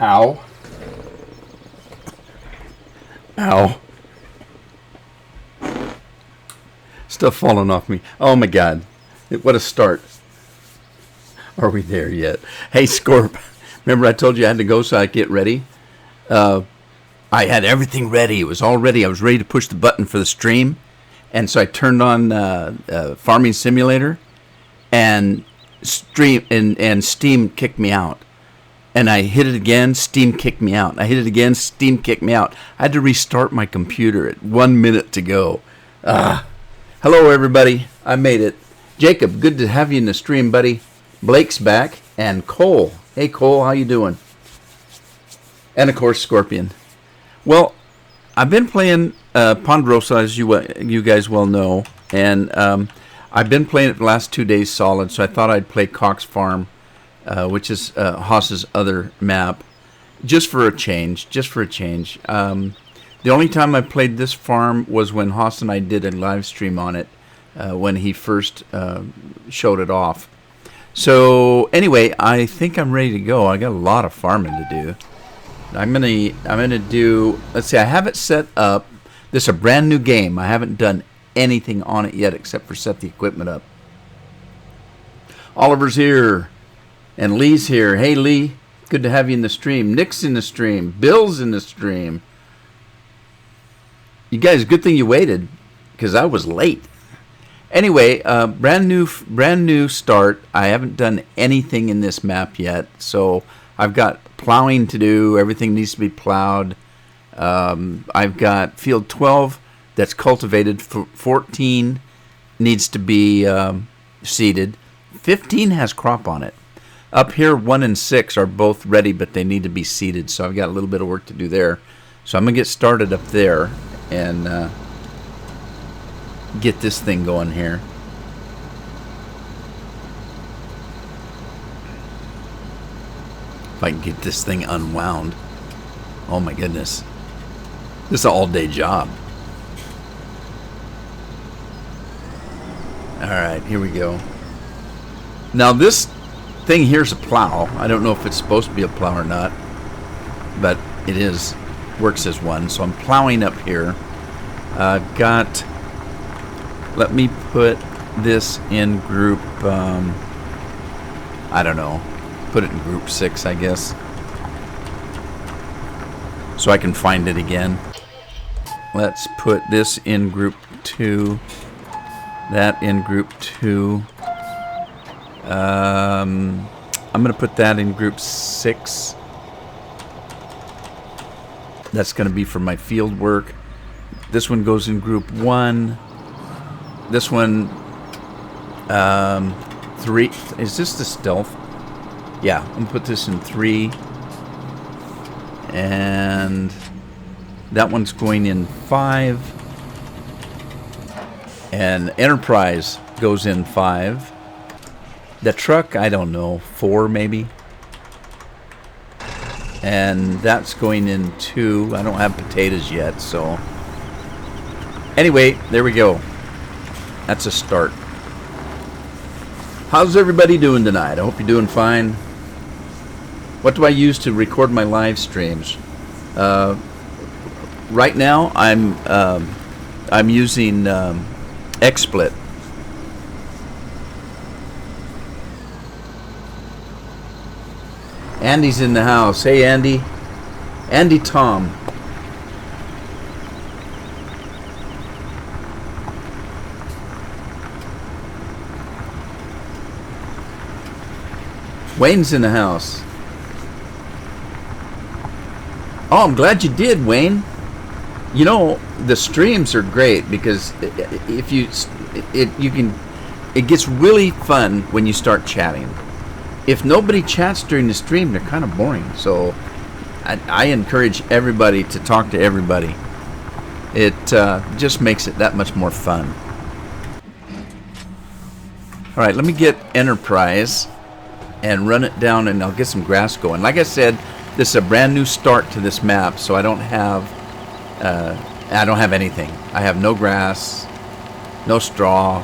Ow. Ow. Stuff falling off me. Oh my God. What a start. Are we there yet? Hey, Scorp. Remember I told you I had to go so I could get ready? I had everything ready. It was all ready. I was ready to push the button for the stream. And so I turned on Farming Simulator, and Steam kicked me out. And I hit it again, Steam kicked me out. I hit it again, Steam kicked me out. I had to restart my computer at 1 minute to go. Hello, everybody. I made it. Jacob, good to have you in the stream, buddy. Blake's back, and Cole. Hey, Cole, how you doing? And, of course, Scorpion. Well, I've been playing Ponderosa, as you guys well know, and I've been playing it the last 2 days solid, so I thought I'd play Cox Farm, which is Haas's other map, just for a change. The only time I played this farm was when Haas and I did a live stream on it when he first showed it off. So anyway, I think I'm ready to go. I got a lot of farming to do. I'm gonna do. Let's see. I have it set up. This is a brand new game. I haven't done anything on it yet except for set the equipment up. Oliver's here, and Lee's here. Hey Lee, good to have you in the stream. Nick's in the stream. Bill's in the stream. You guys, good thing you waited, because I was late. Anyway, brand new start. I haven't done anything in this map yet, so I've got plowing to do. Everything needs to be plowed. I've got field 12 that's cultivated. 14 needs to be seeded. 15 has crop on it. Up here, 1 and 6 are both ready, but they need to be seeded, so I've got a little bit of work to do there. So I'm going to get started up there and get this thing going here. If I can get this thing unwound. Oh my goodness. This is an all-day job. Alright, here we go. Now this thing here's a plow. I don't know if it's supposed to be a plow or not, but it is. Works as one. So I'm plowing up here. Let me put this in group, I don't know, put it in group 6, I guess, so I can find it again. Let's put this in group 2, that in group 2. I'm going to put that in group 6. That's going to be for my field work. This one goes in group 1. This one, 3. Is this the stealth? Yeah, I'm going to put this in 3. And that one's going in 5. And Enterprise goes in 5. The truck, I don't know, 4 maybe. And that's going in 2. I don't have potatoes yet, so. Anyway, there we go. That's a start. How's everybody doing tonight? I hope you're doing fine. What do I use to record my live streams? Right now, I'm using XSplit. Andy's in the house. Hey, Andy. Andy Tom. Wayne's in the house. Oh, I'm glad you did, Wayne. You know, the streams are great because if it gets really fun when you start chatting. If nobody chats during the stream, they're kind of boring. So I encourage everybody to talk to everybody. It just makes it that much more fun. All right, let me get Enterprise and run it down, and I'll get some grass going. Like I said, this is a brand new start to this map, so I don't have anything. I have no grass, no straw.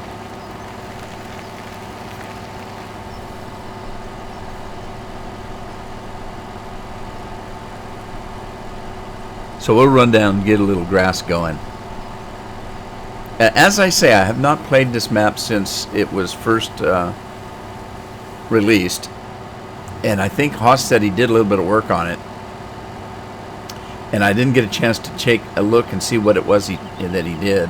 So we'll run down and get a little grass going. As I say, I have not played this map since it was first released. And I think Haas said he did a little bit of work on it. And I didn't get a chance to take a look and see what it was that he did.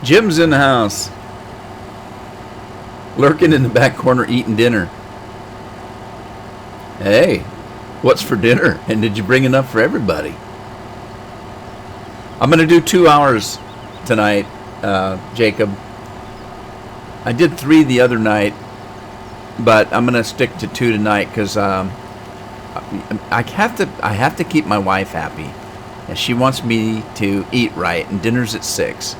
Jim's in the house. Lurking in the back corner eating dinner. Hey, what's for dinner? And did you bring enough for everybody? I'm going to do 2 hours tonight, Jacob. I did 3 the other night, but I'm going to stick to 2 tonight because I have to keep my wife happy. And she wants me to eat right, and dinner's at 6.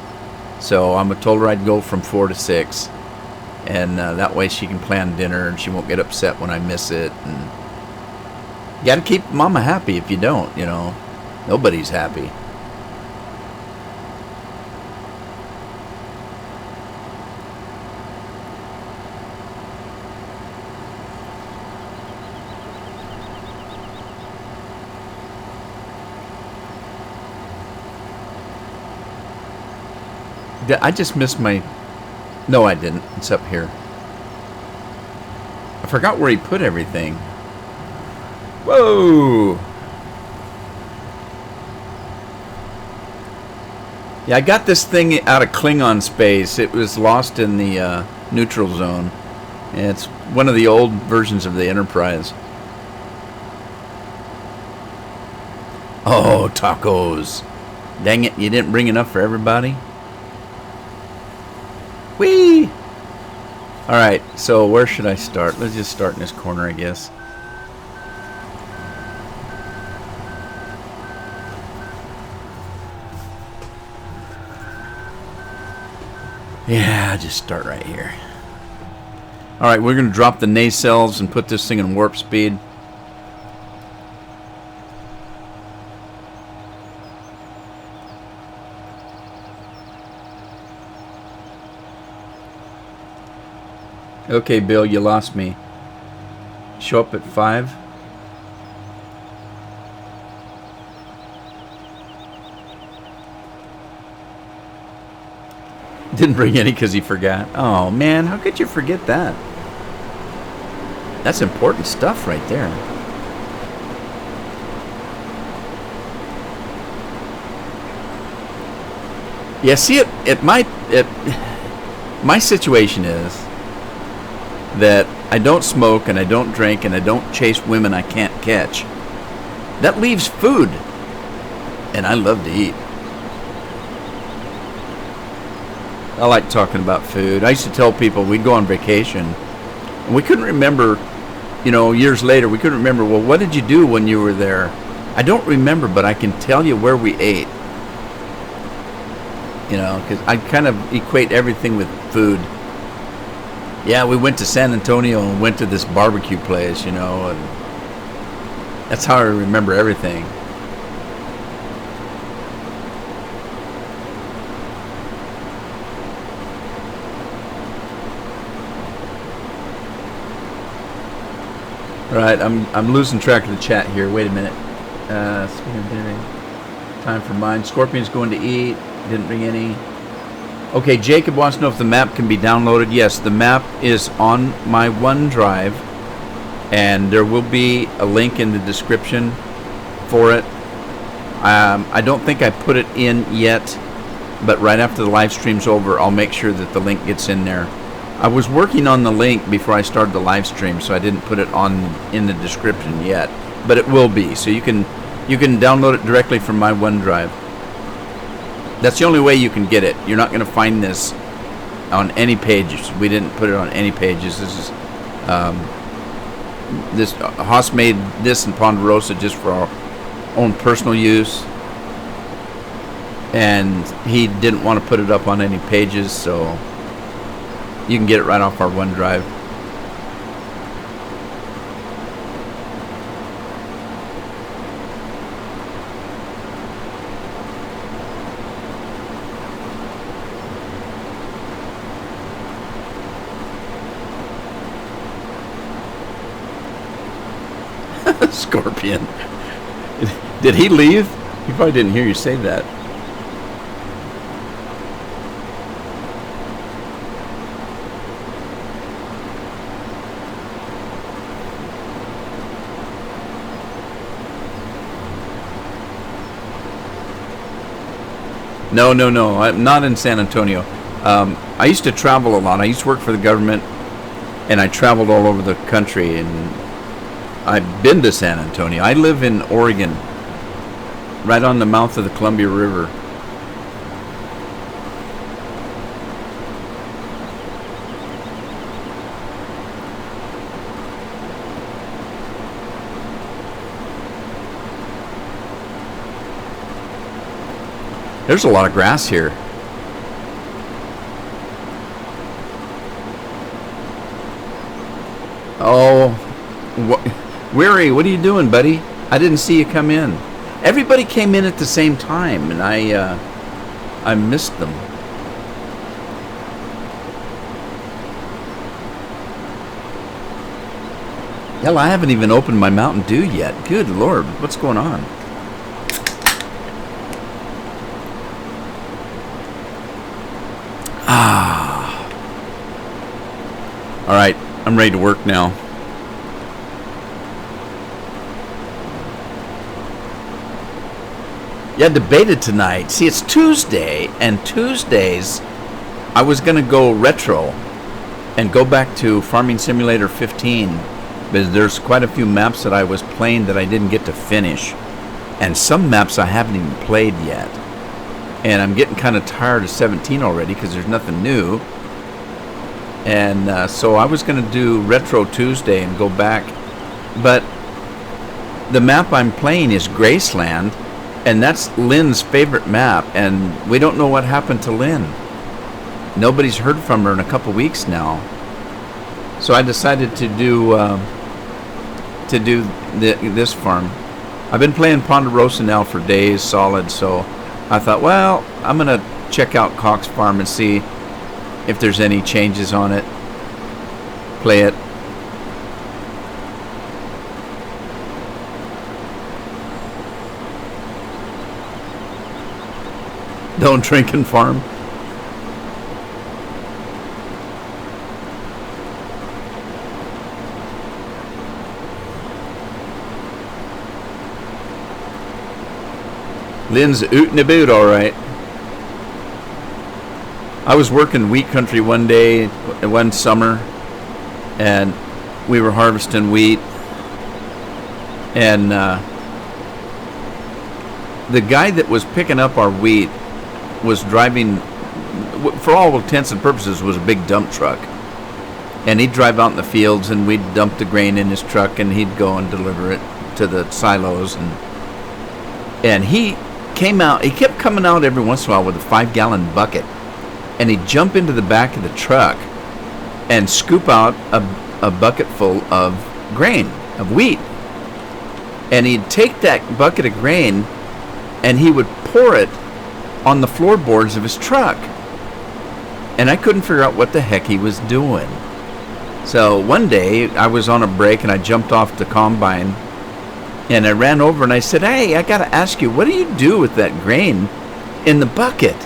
So I told her I'd go from 4 to 6. And that way she can plan dinner and she won't get upset when I miss it. And you got to keep Mama happy. If you don't, you know, nobody's happy. I just missed my... No, I didn't. It's up here. I forgot where he put everything. Whoa! Yeah, I got this thing out of Klingon space. It was lost in the neutral zone. And it's one of the old versions of the Enterprise. Oh, tacos. Dang it, you didn't bring enough for everybody? Whee! Alright, so where should I start? Let's just start in this corner, I guess. Yeah, I'll just start right here. Alright, we're going to drop the nacelles and put this thing in warp speed. Okay, Bill, you lost me. Show up at 5. Didn't bring any because he forgot. Oh, man, how could you forget that? That's important stuff right there. Yeah, see, my situation is that I don't smoke and I don't drink and I don't chase women I can't catch. That leaves food. And I love to eat. I like talking about food. I used to tell people we'd go on vacation and we couldn't remember, you know, years later, we couldn't remember, well, what did you do when you were there? I don't remember, but I can tell you where we ate. You know, because I kind of equate everything with food. Yeah, we went to San Antonio and went to this barbecue place, you know, and that's how I remember everything. All right, I'm losing track of the chat here. Wait a minute. Time for mine. Scorpion's going to eat. Didn't bring any. Okay, Jacob wants to know if the map can be downloaded. Yes, the map is on my OneDrive, and there will be a link in the description for it. I don't think I put it in yet, but right after the live stream's over, I'll make sure that the link gets in there. I was working on the link before I started the live stream, so I didn't put it in the description yet, but it will be. So you can download it directly from my OneDrive. That's the only way you can get it. You're not going to find this on any pages. We didn't put it on any pages. This is Haas made this in Ponderosa just for our own personal use, and he didn't want to put it up on any pages, so you can get it right off our OneDrive. Scorpion. Did he leave? He probably didn't hear you say that. No. I'm not in San Antonio. I used to travel a lot. I used to work for the government, and I traveled all over the country, and I've been to San Antonio. I live in Oregon, right on the mouth of the Columbia River. There's a lot of grass here. Oh, Weary, what are you doing, buddy? I didn't see you come in. Everybody came in at the same time, and I missed them. Hell, I haven't even opened my Mountain Dew yet. Good Lord, what's going on? All right, I'm ready to work now. Yeah, debated tonight. See, it's Tuesday, and Tuesdays I was going to go retro and go back to Farming Simulator 15 because there's quite a few maps that I was playing that I didn't get to finish, and some maps I haven't even played yet. And I'm getting kind of tired of 17 already because there's nothing new. And so I was going to do Retro Tuesday and go back. But the map I'm playing is Graceland, and that's Lynn's favorite map. And we don't know what happened to Lynn. Nobody's heard from her in a couple weeks now. So I decided to do this farm. I've been playing Ponderosa now for days solid, so I thought, well, I'm going to check out Cox Farm and see if there's any changes on it. Play it. Don't drink and farm. Lynn's ootin' a boot, all right. I was working wheat country one day, one summer, and we were harvesting wheat, and the guy that was picking up our wheat was driving, for all intents and purposes, was a big dump truck, and he'd drive out in the fields, and we'd dump the grain in his truck, and he'd go and deliver it to the silos, and he came out, he kept coming out every once in a while with a 5-gallon bucket, and he'd jump into the back of the truck and scoop out a bucket full of grain, of wheat. And he'd take that bucket of grain and he would pour it on the floorboards of his truck. And I couldn't figure out what the heck he was doing. So one day I was on a break and I jumped off the combine and I ran over and I said, "Hey, I got to ask you, what do you do with that grain in the bucket?"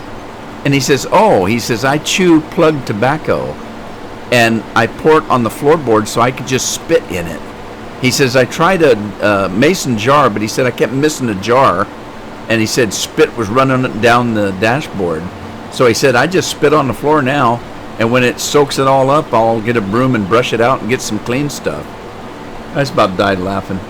And he says, I chew plug tobacco and I pour it on the floorboard so I could just spit in it. He says, I tried a mason jar, but he said I kept missing a jar. And he said spit was running down the dashboard. So he said, I just spit on the floor now, and when it soaks it all up, I'll get a broom and brush it out and get some clean stuff. I just about died laughing.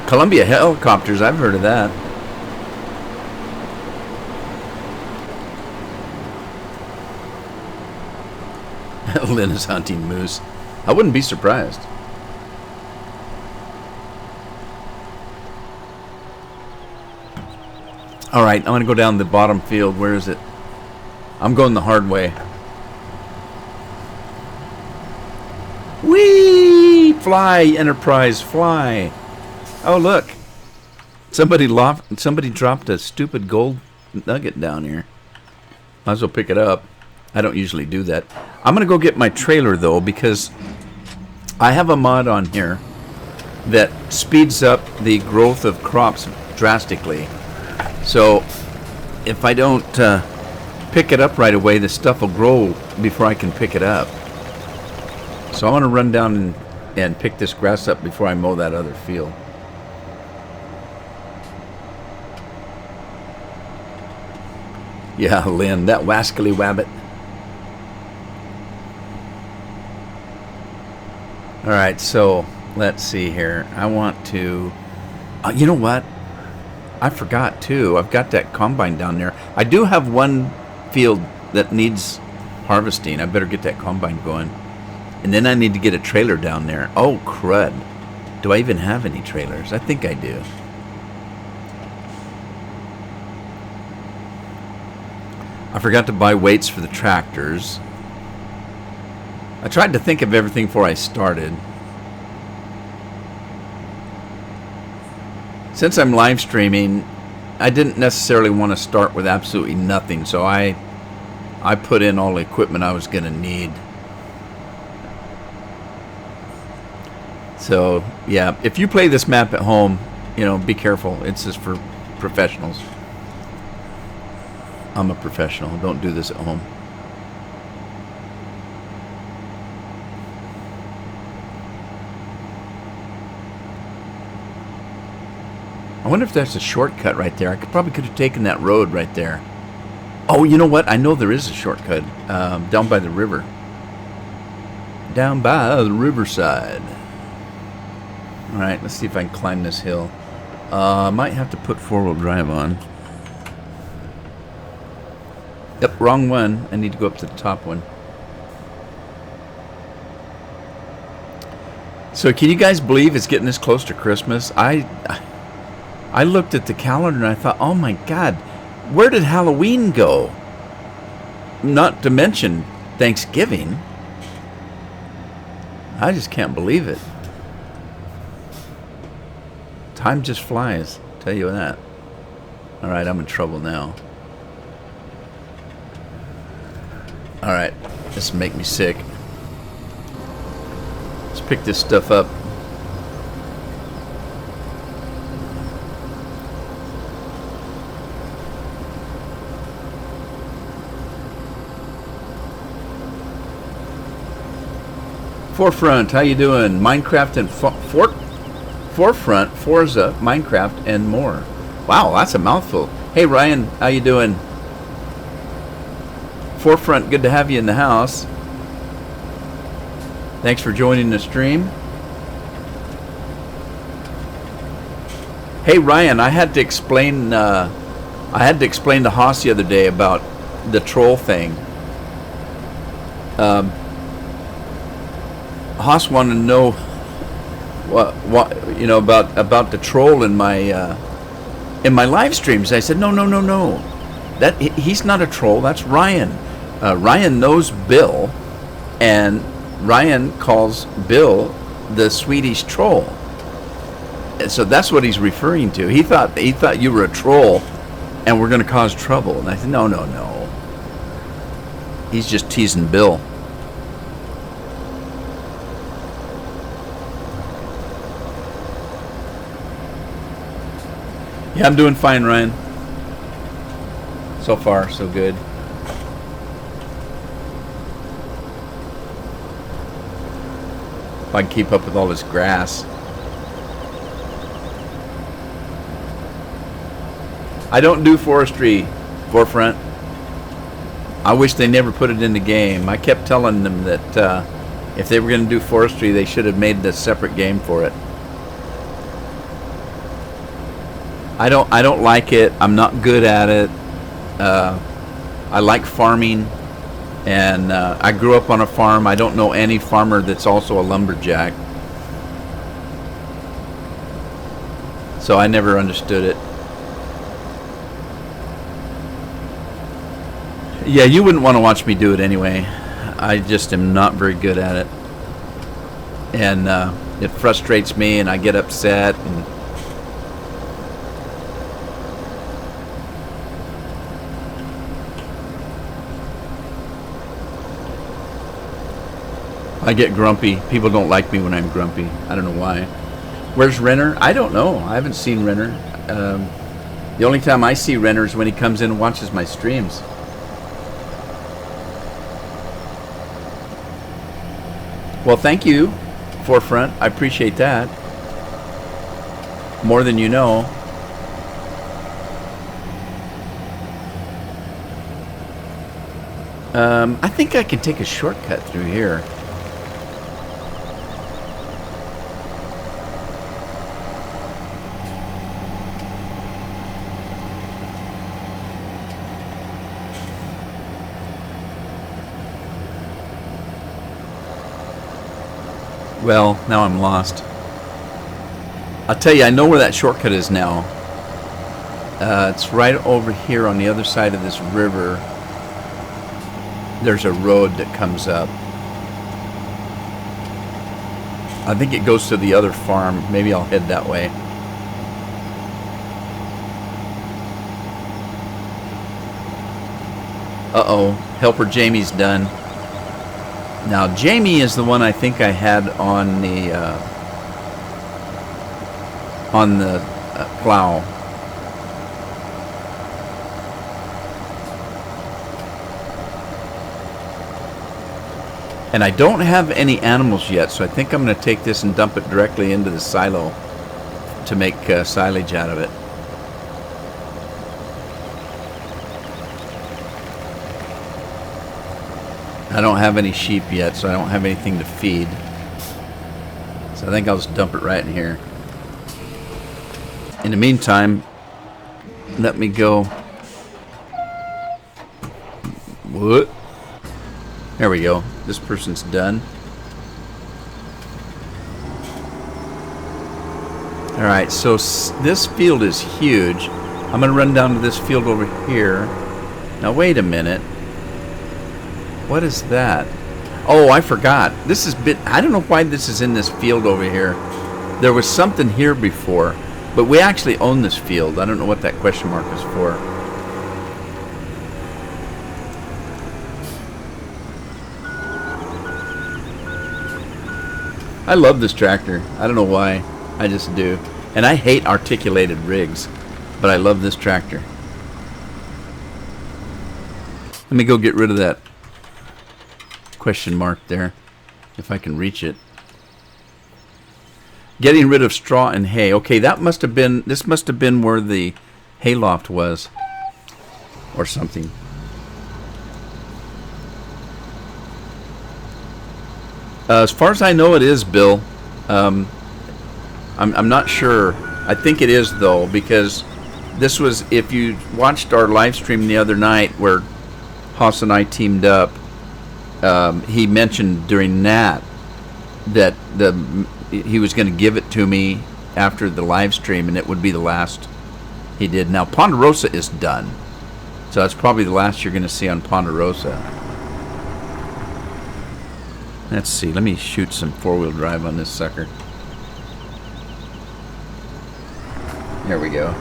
Columbia helicopters, I've heard of that. Lynn is hunting moose. I wouldn't be surprised. All right, I'm going to go down the bottom field. Where is it? I'm going the hard way. Whee! Fly, Enterprise, fly. Oh, look. Somebody dropped a stupid gold nugget down here. Might as well pick it up. I don't usually do that. I'm going to go get my trailer, though, because I have a mod on here that speeds up the growth of crops drastically. So if I don't pick it up right away, the stuff will grow before I can pick it up. So I want to run down and pick this grass up before I mow that other field. Yeah, Lynn, that wascally wabbit. All right, so let's see here. I want to... you know what? I forgot, too. I've got that combine down there. I do have one field that needs harvesting. I better get that combine going. And then I need to get a trailer down there. Oh, crud. Do I even have any trailers? I think I do. I forgot to buy weights for the tractors. I tried to think of everything before I started. Since I'm live streaming, I didn't necessarily want to start with absolutely nothing, so I put in all the equipment I was going to need. So, yeah, if you play this map at home, you know, be careful. It's just for professionals. I'm a professional. Don't do this at home. I wonder if that's a shortcut right there. I probably could have taken that road right there. Oh, you know what? I know there is a shortcut down by the river. Down by the riverside. All right, let's see if I can climb this hill. I might have to put four-wheel drive on. Yep, wrong one. I need to go up to the top one. So can you guys believe it's getting this close to Christmas? I looked at the calendar and I thought, oh my God, where did Halloween go? Not to mention Thanksgiving. I just can't believe it. Time just flies, I'll tell you that. All right, I'm in trouble now. All right, this will make me sick. Let's pick this stuff up. Forefront, how you doing? Minecraft and Forefront, Forza, Minecraft, and more. Wow, that's a mouthful. Hey Ryan, how you doing? Forefront, good to have you in the house. Thanks for joining the stream. Hey Ryan, I had to explain to Haas the other day about the troll thing. Haas wanted to know what you know about the troll in my live streams. I said no. That he's not a troll. That's Ryan. Ryan knows Bill, and Ryan calls Bill the Swedish troll. And so that's what he's referring to. He thought you were a troll, and we're going to cause trouble. And I said no. He's just teasing Bill. Yeah, I'm doing fine, Ryan. So far, so good. If I can keep up with all this grass. I don't do forestry, Forefront. I wish they never put it in the game. I kept telling them that if they were going to do forestry, they should have made a separate game for it. I don't like it. I'm not good at it. I like farming, and I grew up on a farm. I don't know any farmer that's also a lumberjack. So I never understood it. Yeah, you wouldn't want to watch me do it anyway. I just am not very good at it. And it frustrates me, and I get upset. And I get grumpy. People don't like me when I'm grumpy. I don't know why. Where's Renner? I don't know. I haven't seen Renner. The only time I see Renner is when he comes in and watches my streams. Well, thank you, Forefront. I appreciate that. More than you know. I think I can take a shortcut through here. Well, now I'm lost. I'll tell you, I know where that shortcut is now. It's right over here on the other side of this river. There's a road that comes up. I think it goes to the other farm. Maybe I'll head that way. Uh-oh, Helper Jamie's done. Now, Jamie is the one I think I had on the plow. And I don't have any animals yet, so I think I'm going to take this and dump it directly into the silo to make silage out of it. I don't have any sheep yet, so I don't have anything to feed. So I think I'll just dump it right in here. In the meantime, let me go. What? There we go. This person's done. Alright, so this field is huge. I'm going to run down to this field over here. Now wait a minute. What is that? Oh, I forgot. This is I don't know why this is in this field over here. There was something here before, but we actually own this field. I don't know what that question mark is for. I love this tractor. I don't know why. I just do. And I hate articulated rigs, but I love this tractor. Let me go get rid of that question mark there, if I can reach it. Getting rid of straw and hay. Okay, that must have been, this must have been where the hayloft was, or something. As far as I know, it is, Bill. I'm not sure. I think it is, though, because this was, if you watched our live stream the other night where Haas and I teamed up, he mentioned during that he was going to give it to me after the live stream, and it would be the last he did. Now, Ponderosa is done, so that's probably the last you're going to see on Ponderosa. Let's see. Let me shoot some four-wheel drive on this sucker. There we go.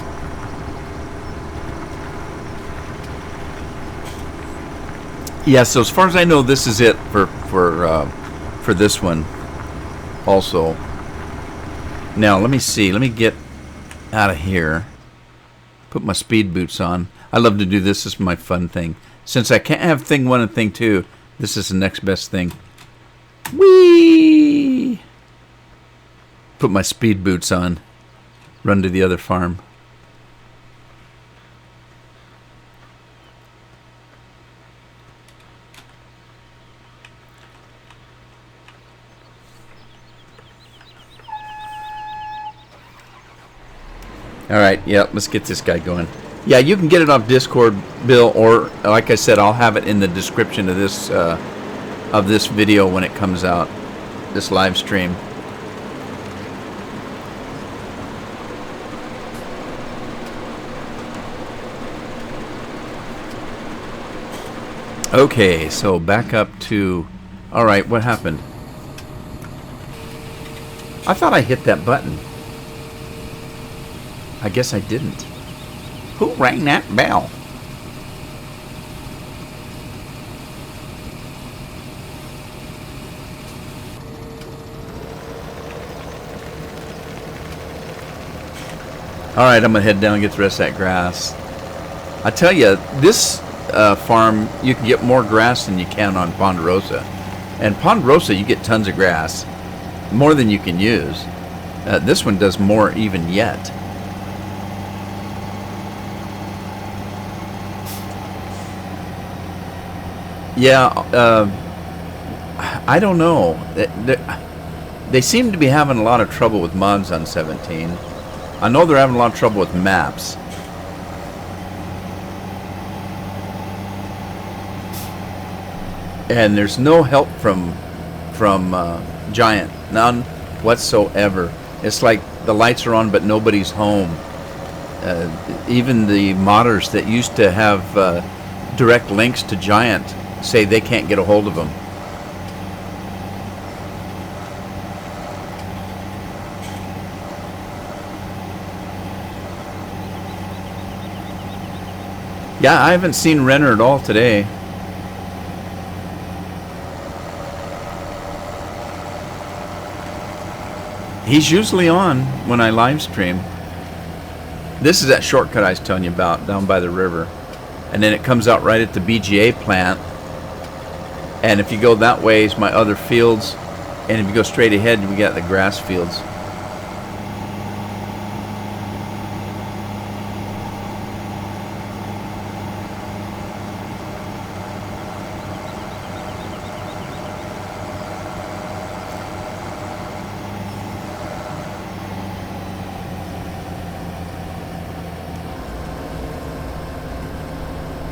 Yeah, so as far as I know, this is it for this one also. Now, let me see. Let me get out of here. Put my speed boots on. I love to do this. This is my fun thing. Since I can't have thing 1 and thing 2, this is the next best thing. Whee! Put my speed boots on. Run to the other farm. Alright, yeah, let's get this guy going. Yeah, you can get it off Discord, Bill, or like I said, I'll have it in the description of this video when it comes out, this live stream. Okay, so back up to... Alright, what happened? I thought I hit that button. I guess I didn't. Who rang that bell? All right, I'm gonna head down and get the rest of that grass. I tell you, this farm, you can get more grass than you can on Ponderosa. And Ponderosa, you get tons of grass, more than you can use. This one does more even yet. Yeah, I don't know. They seem to be having a lot of trouble with mods on 17. I know they're having a lot of trouble with maps. And there's no help from Giant, none whatsoever. It's like the lights are on but nobody's home. Even the modders that used to have direct links to Giant say they can't get a hold of them. Yeah, I haven't seen Renner at all today. He's usually on when I live stream. This is that shortcut I was telling you about down by the river. And then it comes out right at the BGA plant. And if you go that way is my other fields. And if you go straight ahead, we got the grass fields.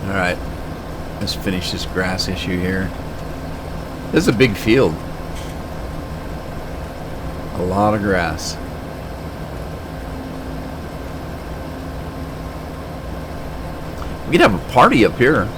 Alright, let's finish this grass issue here. This is a big field. A lot of grass. We could have a party up here.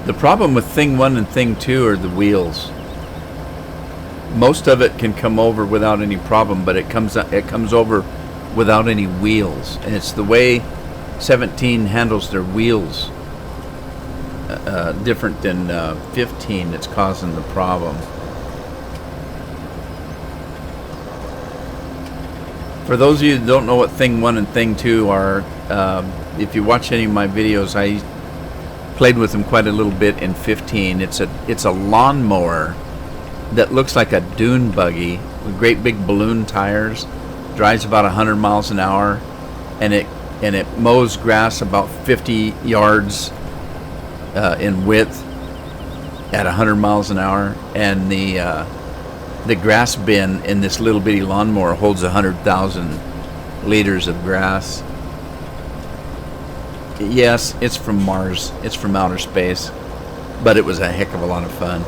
The problem with thing 1 and thing 2 are the wheels. Most of it can come over without any problem, but it comes over without any wheels, and it's the way 17 handles their wheels different than 15 that's causing the problem. For those of you that don't know what thing 1 and thing 2 are, if you watch any of my videos, I played with them quite a little bit in 15. It's a lawnmower that looks like a dune buggy with great big balloon tires, drives about 100 miles an hour, and it mows grass about 50 yards in width at 100 miles an hour, and the grass bin in this little bitty lawnmower holds 100,000 liters of grass. Yes, it's from Mars. It's from outer space. But it was a heck of a lot of fun.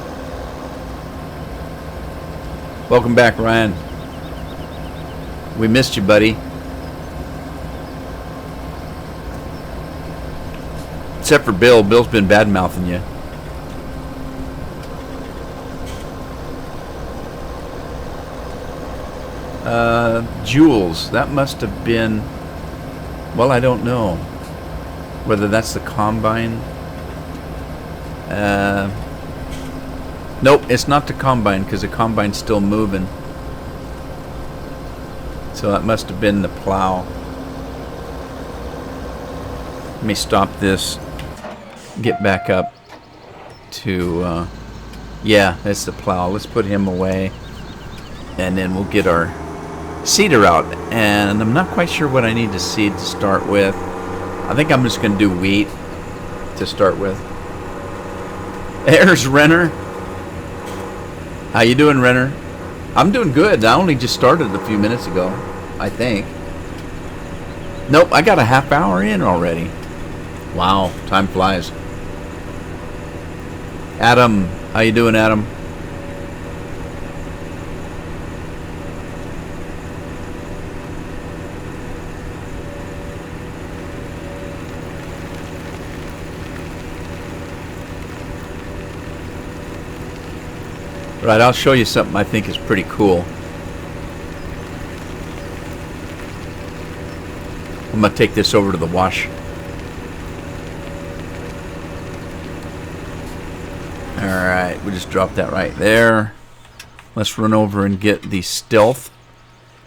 Welcome back, Ryan. We missed you, buddy. Except for Bill. Bill's been bad-mouthing you. Jules. That must have been... Well, I don't know whether that's the combine. Nope, it's not the combine because the combine's still moving. So that must have been the plow. Let me stop this. Get back up to... yeah, that's the plow. Let's put him away. And then we'll get our seeder out. And I'm not quite sure what I need to seed to start with. I think I'm just going to do wheat to start with. There's Renner. How you doing, Renner? I'm doing good. I only just started a few minutes ago, I think. Nope, I got a half hour in already. Wow, time flies. Adam, how you doing, Adam? Right, I'll show you something I think is pretty cool. I'm going to take this over to the wash. Alright, we just dropped that right there. Let's run over and get the Stealth.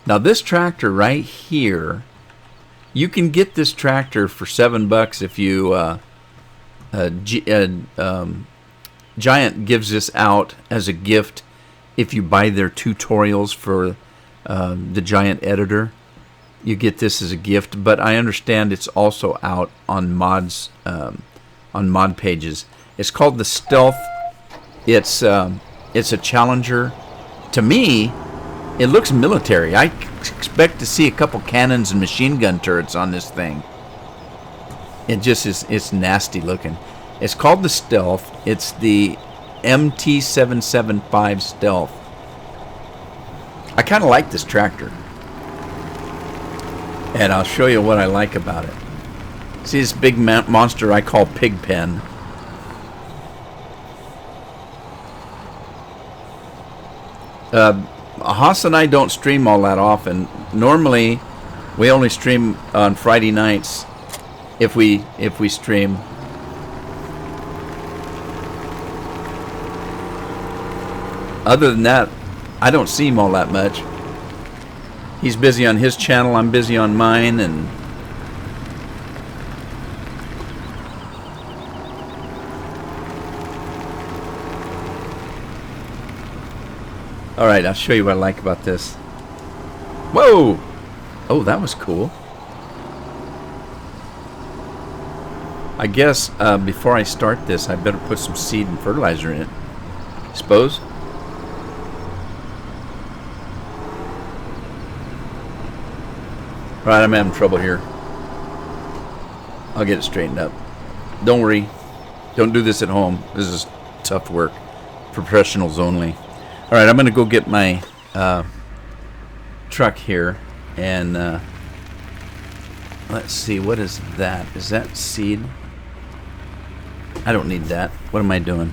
Now this tractor right here, you can get this tractor for $7 if you... Giant gives this out as a gift if you buy their tutorials for the Giant editor. You get this as a gift, but I understand it's also out on mods, on mod pages. It's called the Stealth. It's a Challenger. To me, it looks military. I expect to see a couple cannons and machine gun turrets on this thing. It just is. It's nasty looking. It's called the Stealth. It's the MT775 Stealth. I kind of like this tractor. And I'll show you what I like about it. See this big monster I call Pigpen. Haas and I don't stream all that often. Normally, we only stream on Friday nights if we stream. Other than that, I don't see him all that much. He's busy on his channel, I'm busy on mine, and alright, I'll show you what I like about this. Whoa! Oh, that was cool. I guess before I start this, I better put some seed and fertilizer in it. Suppose? Right, I'm having trouble here. I'll get it straightened up. Don't worry. Don't do this at home. This is tough work. Professionals only. Alright, I'm going to go get my truck here. And let's see. What is that? Is that seed? I don't need that. What am I doing?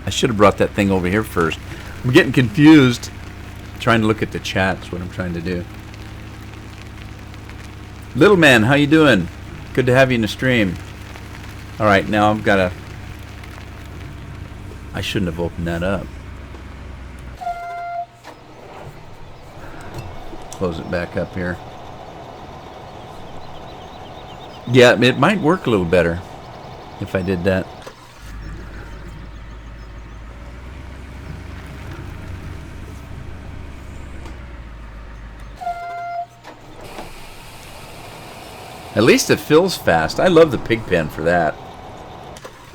I should have brought that thing over here first. I'm getting confused. Trying to look at the chat is what I'm trying to do. Little man, how you doing? Good to have you in the stream. Alright, now I've got to... I shouldn't have opened that up. Close it back up here. Yeah, it might work a little better if I did that. At least it fills fast. I love the Pigpen for that.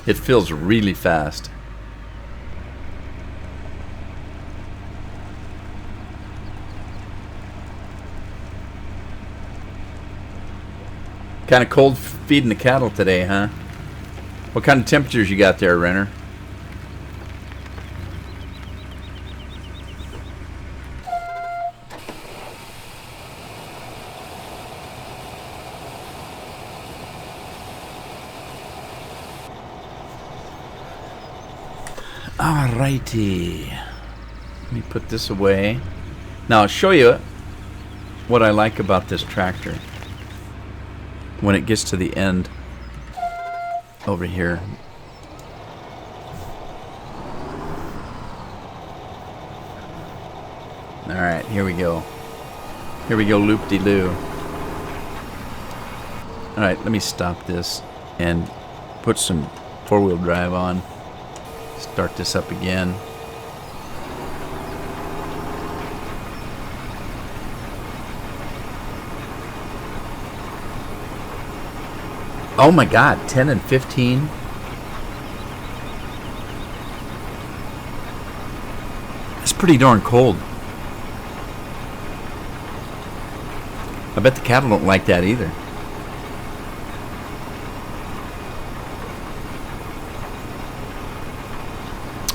It fills really fast. Kind of cold feeding the cattle today, huh? What kind of temperatures you got there, Renner? Alrighty. Let me put this away. Now I'll show you what I like about this tractor. When it gets to the end over here. Alright, here we go. Here we go, loop-de-loo. Alright, let me stop this and put some four-wheel drive on. Start this up again. Oh my God, 10 and 15. It's pretty darn cold. I bet the cattle don't like that either.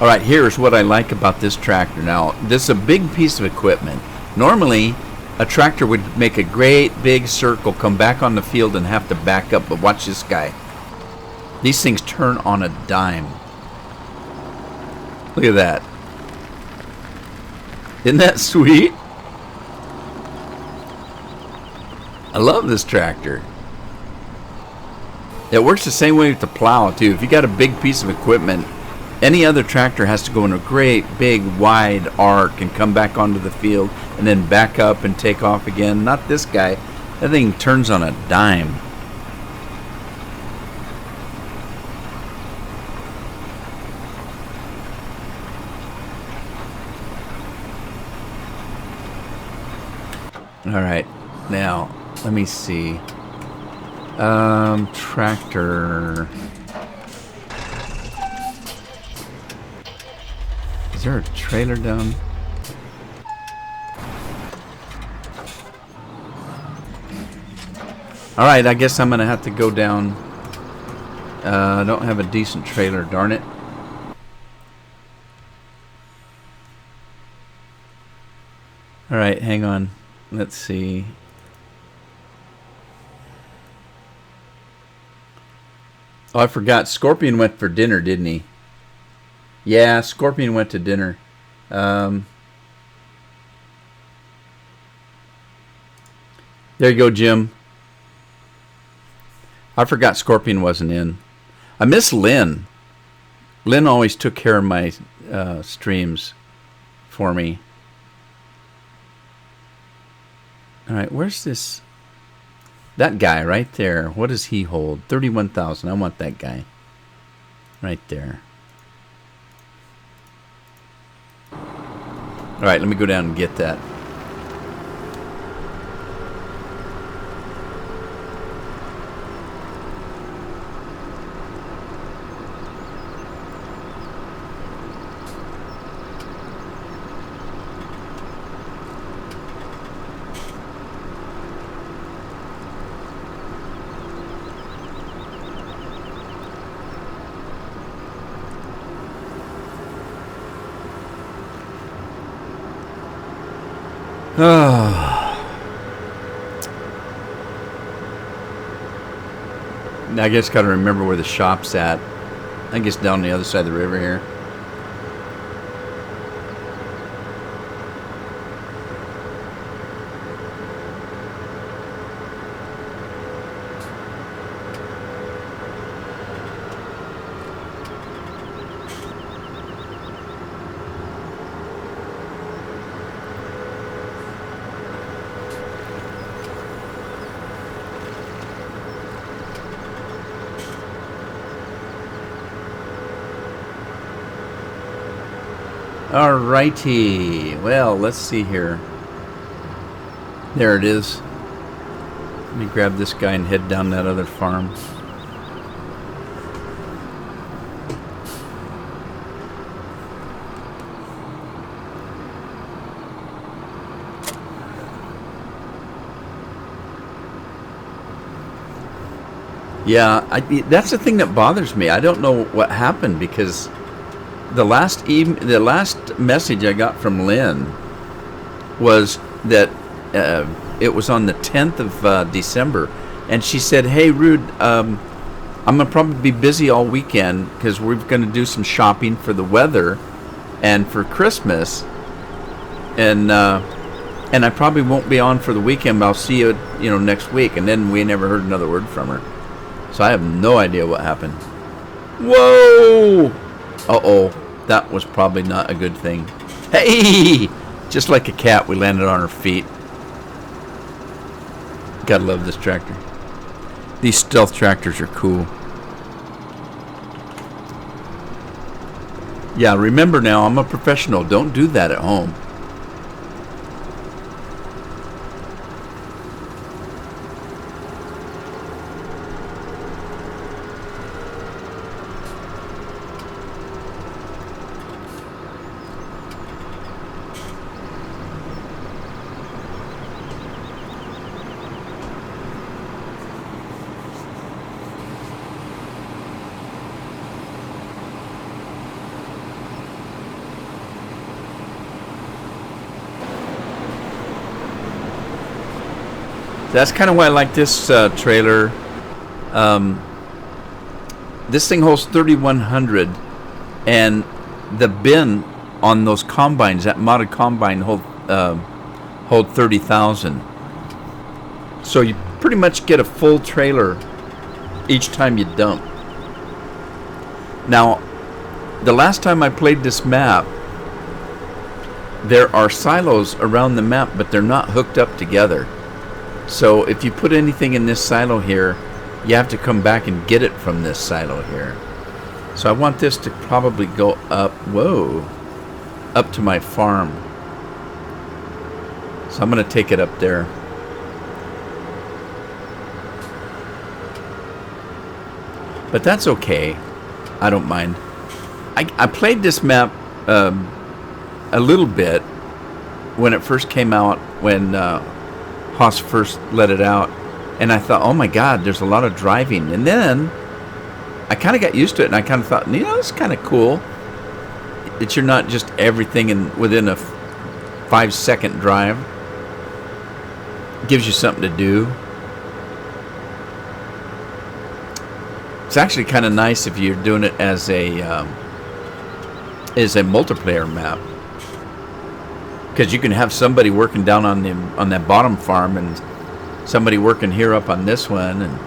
Alright, here's what I like about this tractor. Now, this is a big piece of equipment. Normally, a tractor would make a great big circle, come back on the field, and have to back up. But watch this guy. These things turn on a dime. Look at that. Isn't that sweet? I love this tractor. It works the same way with the plow too. If you got a big piece of equipment, any other tractor has to go in a great big wide arc and come back onto the field and then back up and take off again. Not this guy. That thing turns on a dime. All right, now let me see. Tractor. Is there a trailer down? All right, I guess I'm gonna have to go down. I don't have a decent trailer, darn it. All right, hang on. Let's see. Oh, I forgot. Scorpion went for dinner, didn't he? Yeah, Scorpion went to dinner. There you go, Jim. I forgot Scorpion wasn't in. I miss Lynn. Lynn always took care of my streams for me. All right, where's this? That guy right there. What does he hold? 31,000. I want that guy. Right there. All right, let me go down and get that. I just got to remember where the shop's at. I think it's down the other side of the river here. Alrighty, well, let's see here. There it is. Let me grab this guy and head down that other farm. Yeah, that's the thing that bothers me. I don't know what happened because the last message I got from Lynn was that it was on the 10th of December, and she said, "Hey, Rude, I'm gonna probably be busy all weekend because we're gonna do some shopping for the weather and for Christmas, and I probably won't be on for the weekend, but I'll see you, next week." And then we never heard another word from her, so I have no idea what happened. Whoa! Uh-oh. That was probably not a good thing. Hey! Just like a cat, we landed on our feet. Gotta love this tractor. These stealth tractors are cool. Yeah, remember now, I'm a professional. Don't do that at home. That's kind of why I like this trailer. This thing holds 3,100, and the bin on those combines, that modded combine hold 30,000. So you pretty much get a full trailer each time you dump. Now, the last time I played this map, there are silos around the map, but they're not hooked up together. So if you put anything in this silo here, you have to come back and get it from this silo here. So I want this to probably go up, up to my farm. So I'm going to take it up there. But that's okay. I don't mind. I played this map a little bit when it first came out, when Haas first let it out. And I thought, oh my God, there's a lot of driving. And then I kind of got used to it, and I kind of thought, it's kind of cool that you're not just everything within a 5-second drive. Gives you something to do. It's actually kind of nice if you're doing it as a multiplayer map, because you can have somebody working down on that bottom farm and somebody working here up on this one, and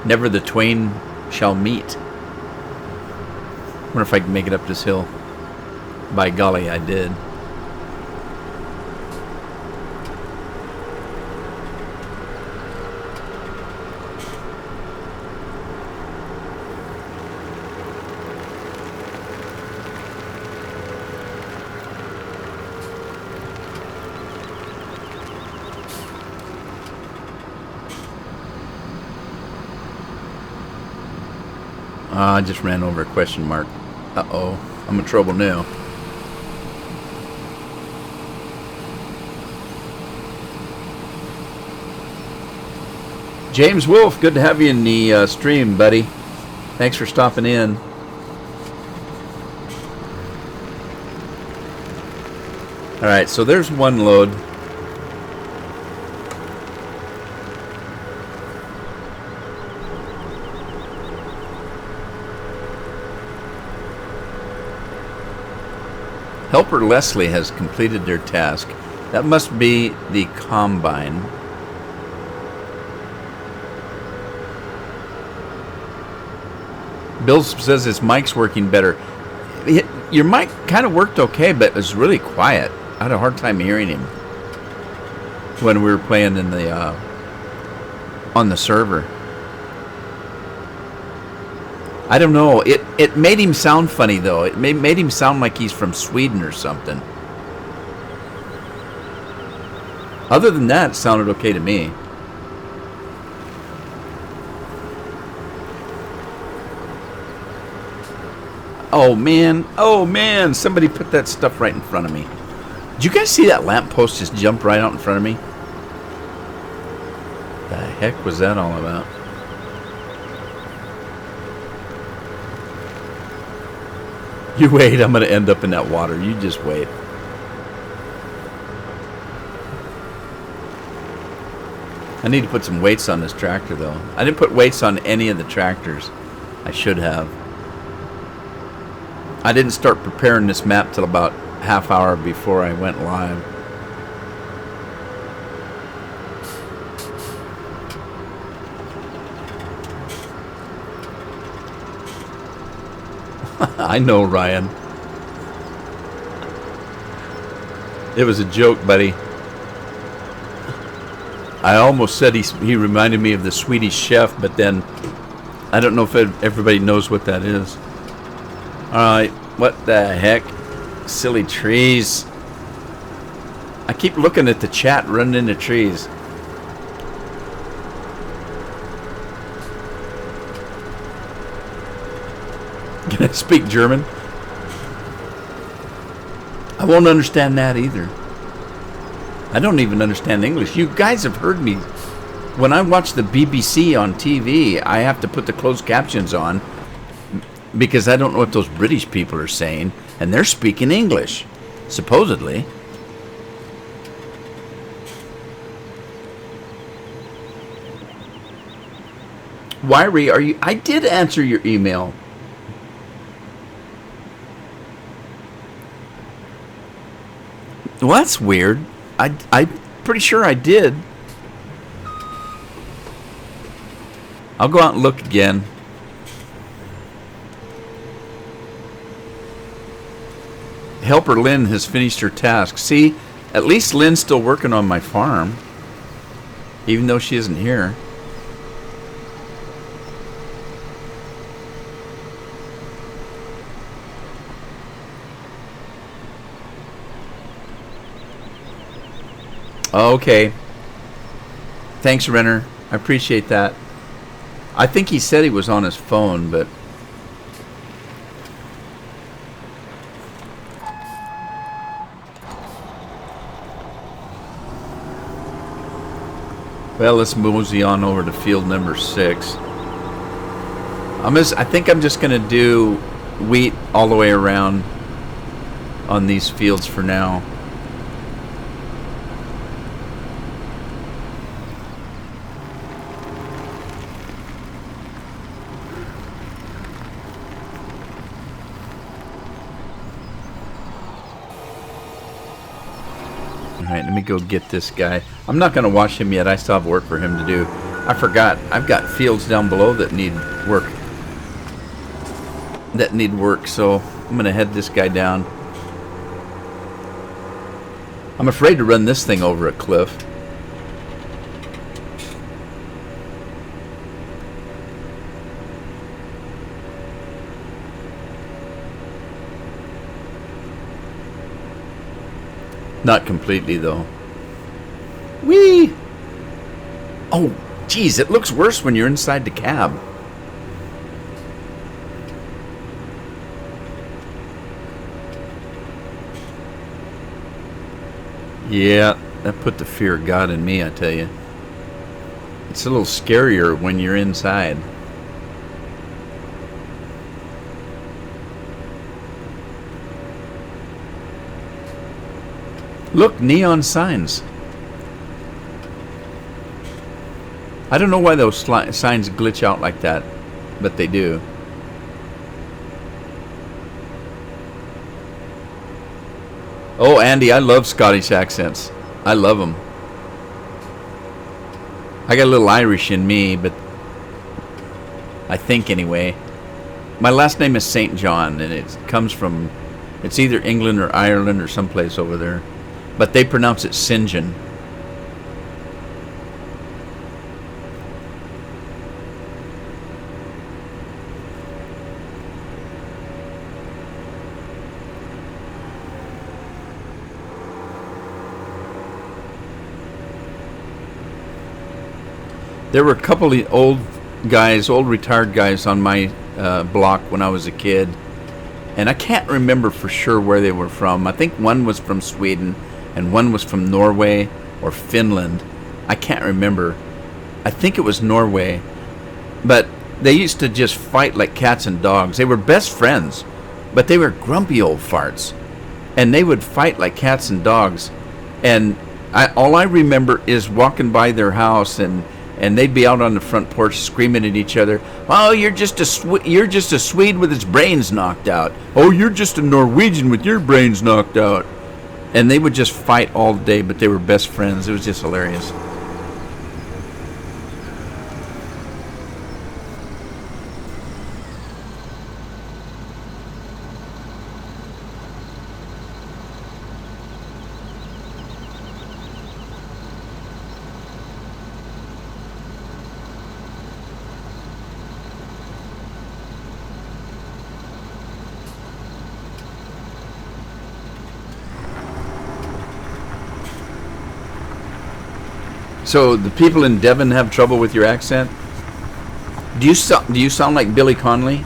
never the twain shall meet. Wonder if I can make it up this hill. By golly, I did. I just ran over a question mark. Uh-oh. I'm in trouble now. James Wolf, good to have you in the stream, buddy. Thanks for stopping in. Alright, so there's one load. Helper Leslie has completed their task. That must be the combine. Bill says his mic's working better. Your mic kind of worked okay, but it was really quiet. I had a hard time hearing him when we were playing in the on the server. I don't know. It made him sound funny, though. It made him sound like he's from Sweden or something. Other than that, it sounded okay to me. Oh, man. Oh, man. Somebody put that stuff right in front of me. Did you guys see that lamppost just jump right out in front of me? The heck was that all about? You wait, I'm going to end up in that water. You just wait. I need to put some weights on this tractor, though. I didn't put weights on any of the tractors. I should have. I didn't start preparing this map till about half hour before I went live. I know, Ryan. It was a joke, buddy. I almost said he reminded me of the Swedish chef, but then I don't know if everybody knows what that is. Alright, what the heck? Silly trees. I keep looking at the chat running into trees. Can I speak German? I won't understand that either. I don't even understand English. You guys have heard me. When I watch the BBC on TV, I have to put the closed captions on because I don't know what those British people are saying, and they're speaking English, supposedly. Wiry, are you? I did answer your email. Well, that's weird. I'm pretty sure I did. I'll go out and look again. Helper Lynn has finished her task. See, at least Lynn's still working on my farm, even though she isn't here. Okay. Thanks, Renner. I appreciate that. I think he said he was on his phone, but... Well, let's mosey on over to field number 6. I think I'm just going to do wheat all the way around on these fields for now. Alright, let me go get this guy. I'm not going to wash him yet. I still have work for him to do. I forgot. I've got fields down below that need work. So I'm going to head this guy down. I'm afraid to run this thing over a cliff. Not completely, though. Whee! Oh, geez, it looks worse when you're inside the cab. Yeah, that put the fear of God in me, I tell you. It's a little scarier when you're inside. Look, neon signs. I don't know why those signs glitch out like that, but they do. Oh, Andy, I love Scottish accents. I love them. I got a little Irish in me, but I think anyway. My last name is St. John, and it comes from, it's either England or Ireland or someplace over there. But they pronounce it St. John. There were a couple of old retired guys on my block when I was a kid. And I can't remember for sure where they were from. I think one was from Sweden and one was from Norway or Finland. I can't remember. I think it was Norway. But they used to just fight like cats and dogs. They were best friends, but they were grumpy old farts. And they would fight like cats and dogs. And all I remember is walking by their house and they'd be out on the front porch screaming at each other. Oh, you're just a Swede with his brains knocked out. Oh, you're just a Norwegian with your brains knocked out. And they would just fight all day, but they were best friends. It was just hilarious. So the people in Devon have trouble with your accent? Do you sound like Billy Connolly?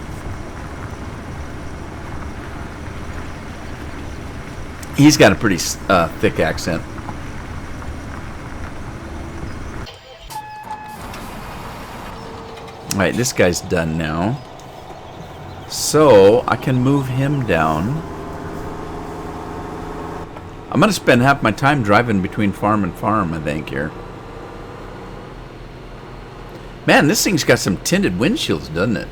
He's got a pretty thick accent. All right, this guy's done now. So I can move him down. I'm going to spend half my time driving between farm and farm, I think, here. Man, this thing's got some tinted windshields, doesn't it?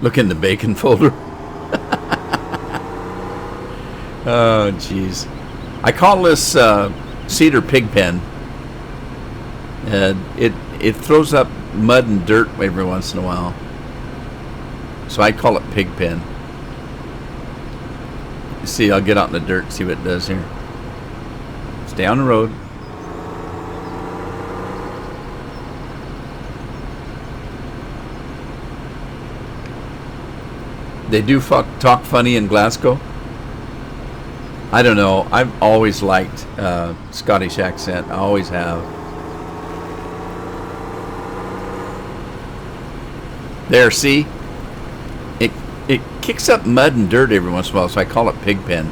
Look in the bacon folder. Oh, jeez. I call this cedar pig pen. It throws up mud and dirt every once in a while. So I call it pig pen. You see, I'll get out in the dirt and see what it does here. Stay on the road. They do talk funny in Glasgow. I don't know. I've always liked Scottish accent. I always have. There, see? It kicks up mud and dirt every once in a while, so I call it pig pen.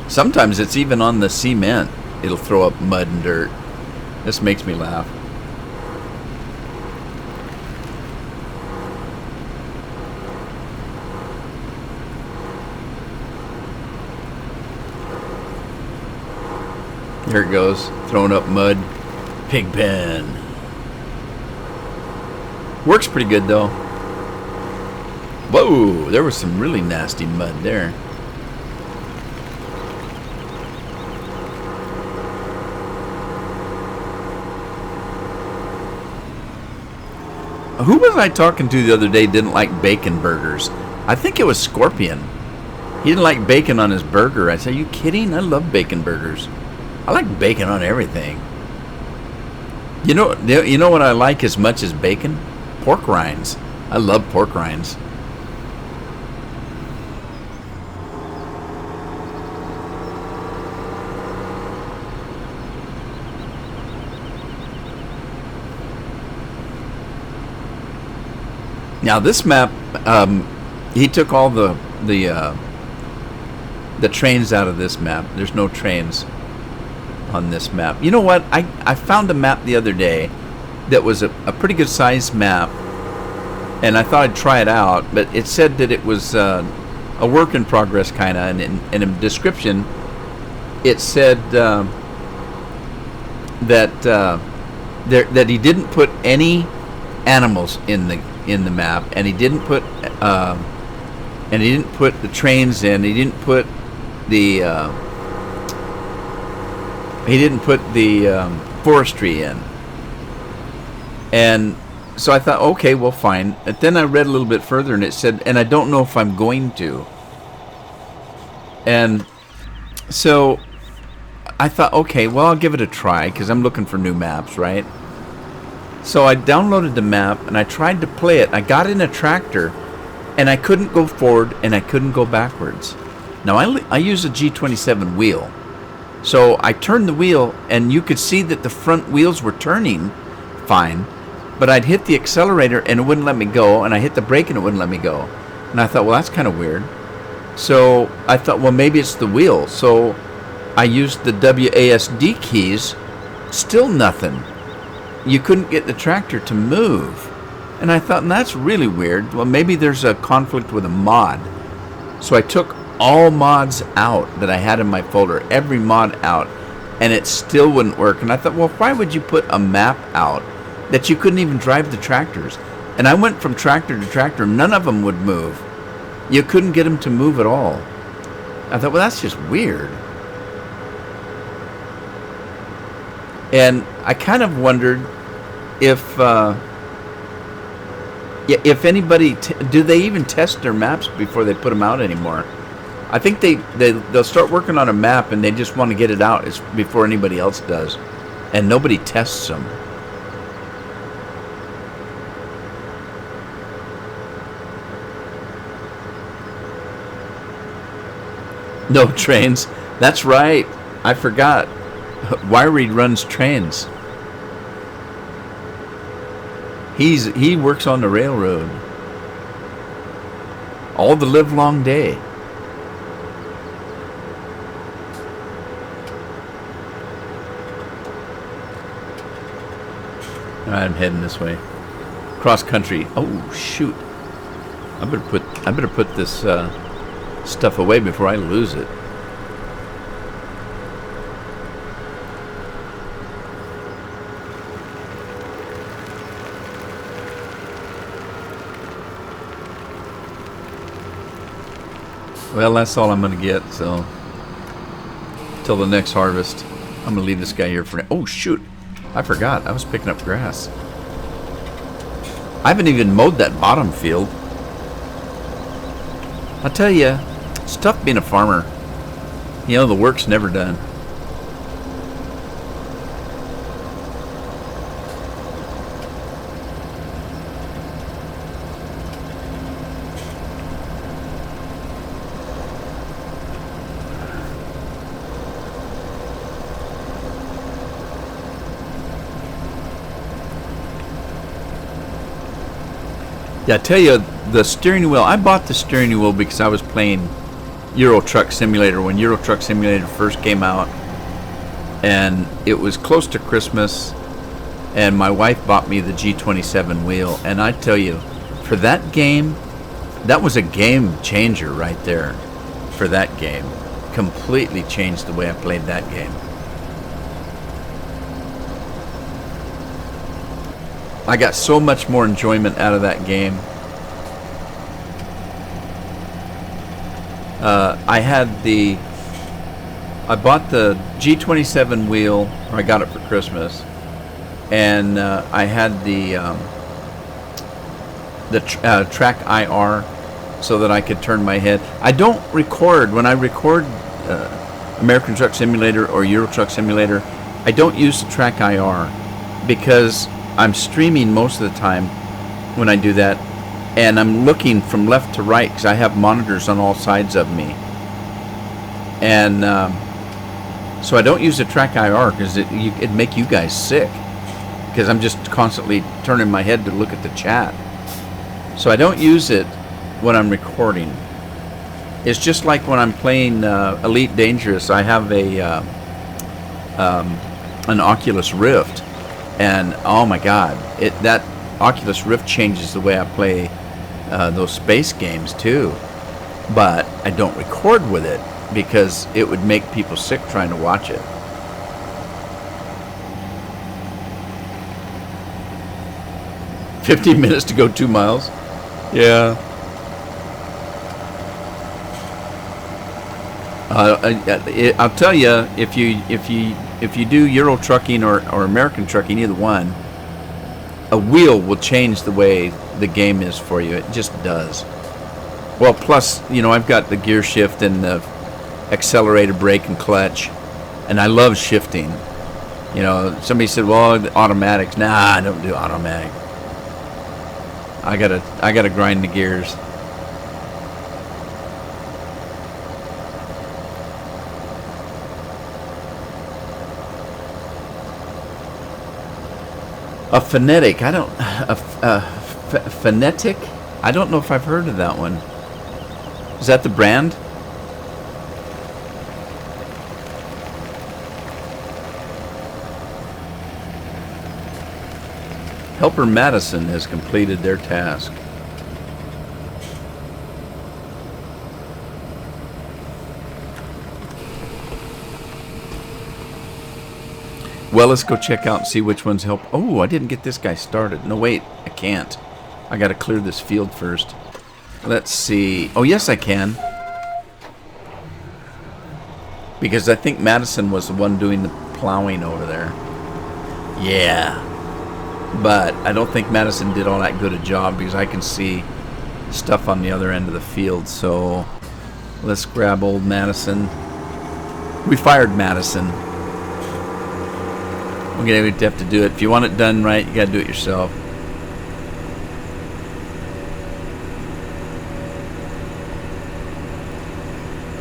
Sometimes it's even on the cement. It'll throw up mud and dirt. This makes me laugh. There it goes, throwing up mud. Pig pen. Works pretty good though. Whoa, there was some really nasty mud there. Who was I talking to the other day didn't like bacon burgers? I think it was Scorpion. He didn't like bacon on his burger. I said, are you kidding? I love bacon burgers. I like bacon on everything. You know what I like as much as bacon? Pork rinds. I love pork rinds. Now this map, he took all the trains out of this map. There's no trains on this map. You know what? I found a map the other day that was a pretty good sized map, and I thought I'd try it out, but it said that it was a work in progress kind of, and in a description it said that he didn't put any animals in the map, and he didn't put the trains in. He didn't put the forestry in. And so I thought, okay, well, fine. But then I read a little bit further, and it said, and I don't know if I'm going to. And so I thought, okay, well, I'll give it a try, because I'm looking for new maps, right? So I downloaded the map, and I tried to play it. I got in a tractor, and I couldn't go forward, and I couldn't go backwards. Now, I use a G27 wheel. So I turned the wheel, and you could see that the front wheels were turning fine, but I'd hit the accelerator, and it wouldn't let me go, and I hit the brake, and it wouldn't let me go. And I thought, well, that's kind of weird. So I thought, well, maybe it's the wheel. So I used the WASD keys, still nothing. You couldn't get the tractor to move. And I thought, that's really weird. Well, maybe there's a conflict with a mod. So I took all mods out that I had in my folder, every mod out, and it still wouldn't work. And I thought, well, why would you put a map out that you couldn't even drive the tractors? And I went from tractor to tractor, none of them would move. You couldn't get them to move at all. I thought, well, that's just weird. And I kind of wondered if anybody, do they even test their maps before they put them out anymore? I think they'll start working on a map, and they just want to get it out before anybody else does. And nobody tests them. No trains. That's right. I forgot. Wiry runs trains. He works on the railroad all the livelong day. All right, I'm heading this way. Cross country. Oh shoot! I better put this stuff away before I lose it. Well, that's all I'm going to get, so till the next harvest. I'm going to leave this guy here for now. Oh, shoot. I forgot. I was picking up grass. I haven't even mowed that bottom field. I tell you, it's tough being a farmer. You know, the work's never done. Yeah, I tell you, the steering wheel, I bought the steering wheel because I was playing Euro Truck Simulator when Euro Truck Simulator first came out, and it was close to Christmas, and my wife bought me the G27 wheel, and I tell you, for that game, that was a game changer right there for that game. Completely changed the way I played that game. I got so much more enjoyment out of that game. I bought the G27 wheel, or I got it for Christmas, and I had the track IR so that I could turn my head. I don't record, when I record American Truck Simulator or Euro Truck Simulator, I don't use the track IR because I'm streaming most of the time when I do that, and I'm looking from left to right because I have monitors on all sides of me, and so I don't use the track IR because it'd make you guys sick because I'm just constantly turning my head to look at the chat. So I don't use it when I'm recording. It's just like when I'm playing Elite Dangerous. I have an Oculus Rift. And oh my God, that Oculus Rift changes the way I play those space games too. But I don't record with it because it would make people sick trying to watch it. "15 minutes to go 2 miles." Yeah. I'll tell you, if you do Euro trucking or American trucking, either one, a wheel will change the way the game is for you. It just does. Well, plus, you know, I've got the gear shift and the accelerator, brake, and clutch, and I love shifting. You know, somebody said, "Well, the automatics." Nah, I don't do automatic. I gotta grind the gears. A phonetic, phonetic? I don't know if I've heard of that one. Is that the brand? Helper Madison has completed their task. Well, let's go check out and see which ones help. Oh, I didn't get this guy started. No, wait, I can't. I got to clear this field first. Let's see. Oh, yes, I can. Because I think Madison was the one doing the plowing over there. Yeah. But I don't think Madison did all that good a job because I can see stuff on the other end of the field. So let's grab old Madison. We fired Madison. We're going to have to do it. If you want it done right, you got to do it yourself.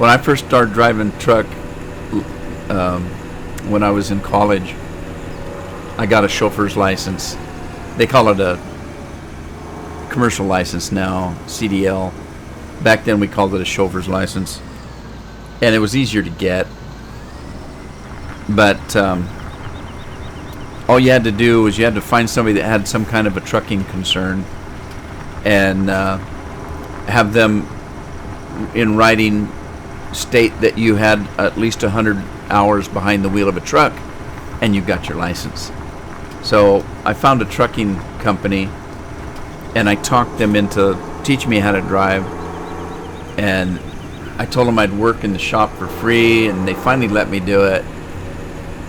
When I first started driving truck, when I was in college, I got a chauffeur's license. They call it a commercial license now, CDL. Back then we called it a chauffeur's license. And it was easier to get. But all you had to do was you had to find somebody that had some kind of a trucking concern and have them in writing state that you had at least 100 hours behind the wheel of a truck and you got your license. So I found a trucking company and I talked them into teaching me how to drive, and I told them I'd work in the shop for free, and they finally let me do it.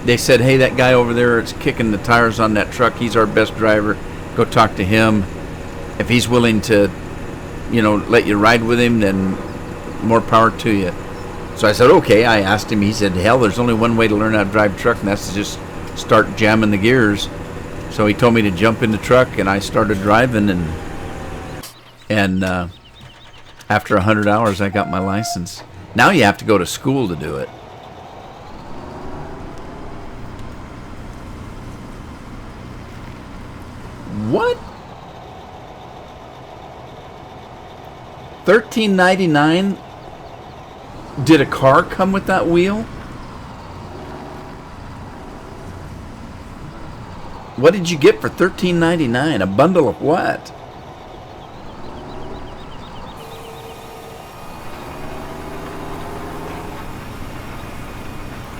They said, hey, that guy over there is kicking the tires on that truck. He's our best driver. Go talk to him. If he's willing to, let you ride with him, then more power to you. So I said, okay. I asked him. He said, hell, there's only one way to learn how to drive a truck, and that's to just start jamming the gears. So he told me to jump in the truck, and I started driving, and after 100 hours, I got my license. Now you have to go to school to do it. What? $13.99? Did a car come with that wheel? What did you get for $13.99? A bundle of what?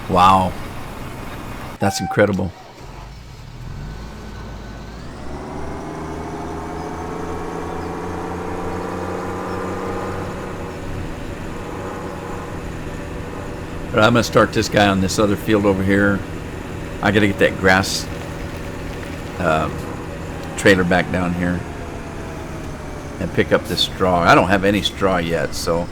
Wow. That's incredible. But I'm going to start this guy on this other field over here. I got to get that grass trailer back down here and pick up this straw. I don't have any straw yet, so.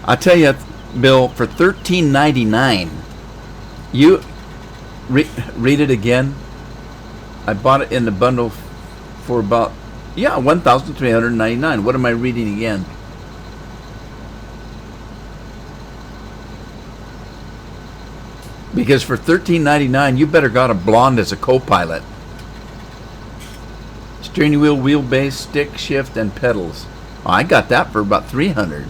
I tell you, Bill, for $13.99, you read it again. I bought it in the bundle for about, $1,399. What am I reading again? Because for $13.99, you better got a blonde as a co-pilot. Steering wheel, wheelbase, stick, shift, and pedals. Oh, I got that for about $300.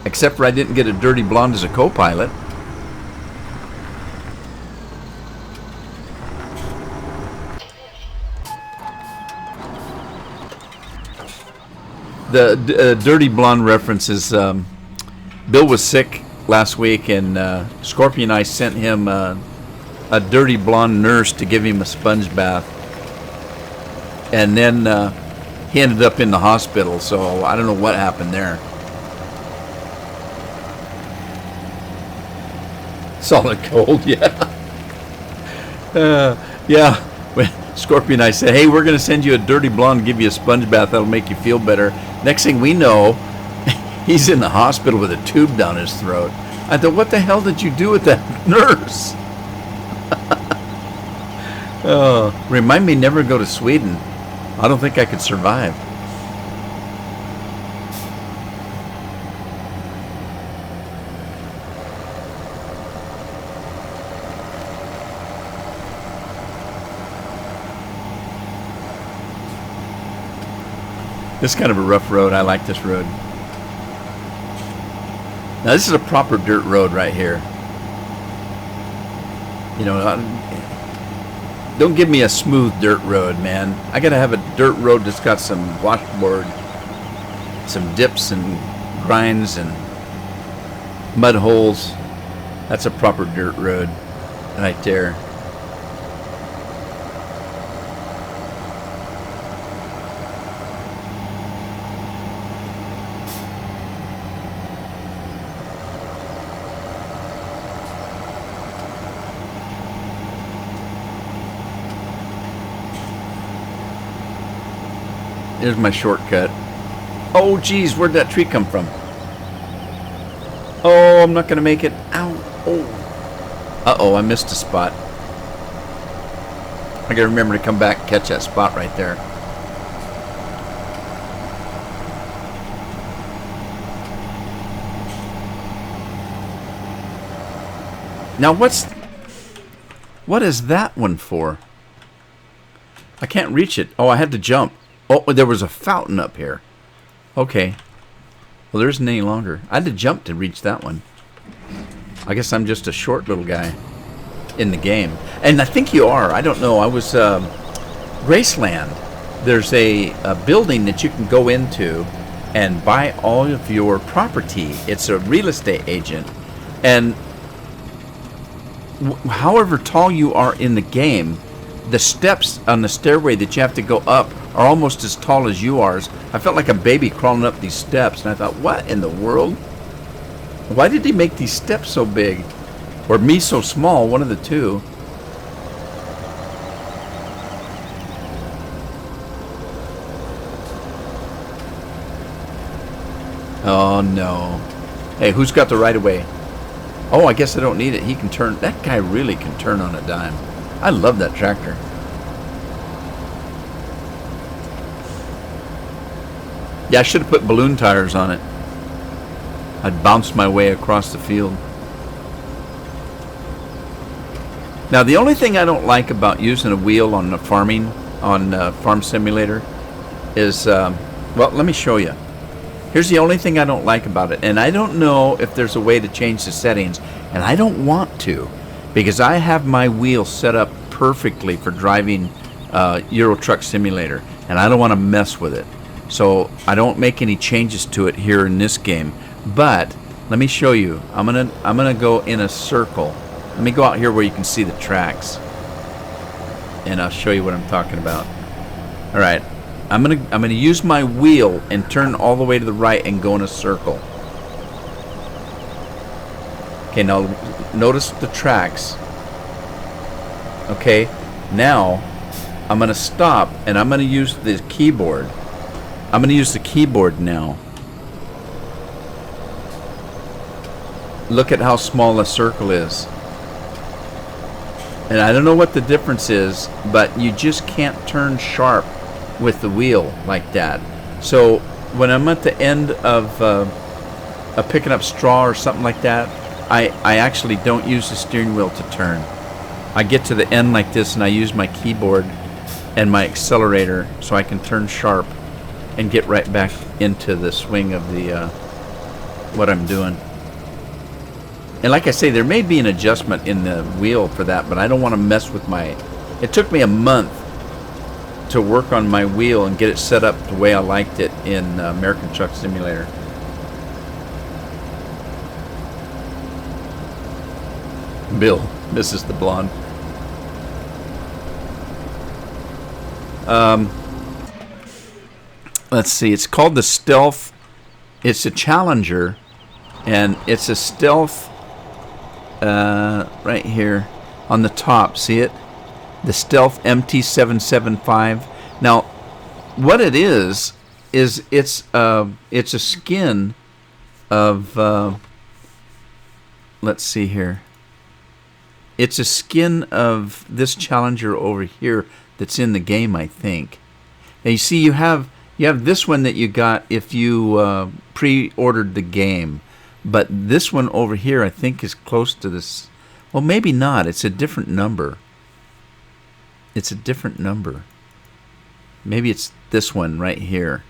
Except for I didn't get a dirty blonde as a co-pilot. The dirty blonde reference is Bill was sick last week, and Scorpion and I sent him a dirty blonde nurse to give him a sponge bath. And then he ended up in the hospital, so I don't know what happened there. Solid cold, yeah. Yeah. Scorpion and I said, hey, we're going to send you a dirty blonde and give you a sponge bath. That'll make you feel better. Next thing we know, he's in the hospital with a tube down his throat. I thought, what the hell did you do with that nurse? Remind me never to go to Sweden. I don't think I could survive. This is kind of a rough road. I like this road. Now this is a proper dirt road right here. Don't give me a smooth dirt road, man. I gotta have a dirt road that's got some washboard, some dips and grinds and mud holes. That's a proper dirt road right there. Here's my shortcut. Oh, geez, where'd that tree come from? Oh, I'm not going to make it. Ow. Oh. Uh-oh, I missed a spot. I got to remember to come back and catch that spot right there. Now, what is that one for? I can't reach it. Oh, I had to jump. Oh, there was a fountain up here. Okay. Well, there isn't any longer. I had to jump to reach that one. I guess I'm just a short little guy in the game. And I think you are. I don't know. I was... Graceland. There's a building that you can go into and buy all of your property. It's a real estate agent. And however tall you are in the game, the steps on the stairway that you have to go up are almost as tall as you are. I felt like a baby crawling up these steps, and I thought, what in the world? Why did he make these steps so big? Or me so small, one of the two. Oh no. Hey, who's got the right of way? Oh, I guess I don't need it. He can turn. That guy really can turn on a dime. I love that tractor. Yeah, I should have put balloon tires on it. I'd bounce my way across the field. Now, the only thing I don't like about using a wheel on the farming, on Farm Simulator, is, well, let me show you. Here's the only thing I don't like about it, and I don't know if there's a way to change the settings, and I don't want to, because I have my wheel set up perfectly for driving Euro Truck Simulator, and I don't want to mess with it. So I don't make any changes to it here in this game. But let me show you. I'm gonna go in a circle. Let me go out here where you can see the tracks, and I'll show you what I'm talking about. All right. I'm gonna use my wheel and turn all the way to the right and go in a circle. Okay, now notice the tracks. Okay, now I'm gonna stop and I'm gonna use the keyboard. I'm gonna use the keyboard now. Look at how small a circle is. And I don't know what the difference is, but you just can't turn sharp with the wheel like that. So when I'm at the end of picking up straw or something like that, I actually don't use the steering wheel to turn. I get to the end like this and I use my keyboard and my accelerator so I can turn sharp and get right back into the swing of the what I'm doing. And like I say, there may be an adjustment in the wheel for that, but I don't want to mess with my... It took me a month to work on my wheel and get it set up the way I liked it in American Truck Simulator. Bill, this is the blonde. Let's see, it's called the Stealth. It's a Challenger, and it's a Stealth right here on the top. See it? The Stealth MT775. Now, what it is it's a skin of let's see here. It's a skin of this Challenger over here that's in the game, I think. Now you see, you have this one that you got if you pre-ordered the game, but this one over here I think is close to this. Well, maybe not. It's a different number. It's a different number. Maybe it's this one right here,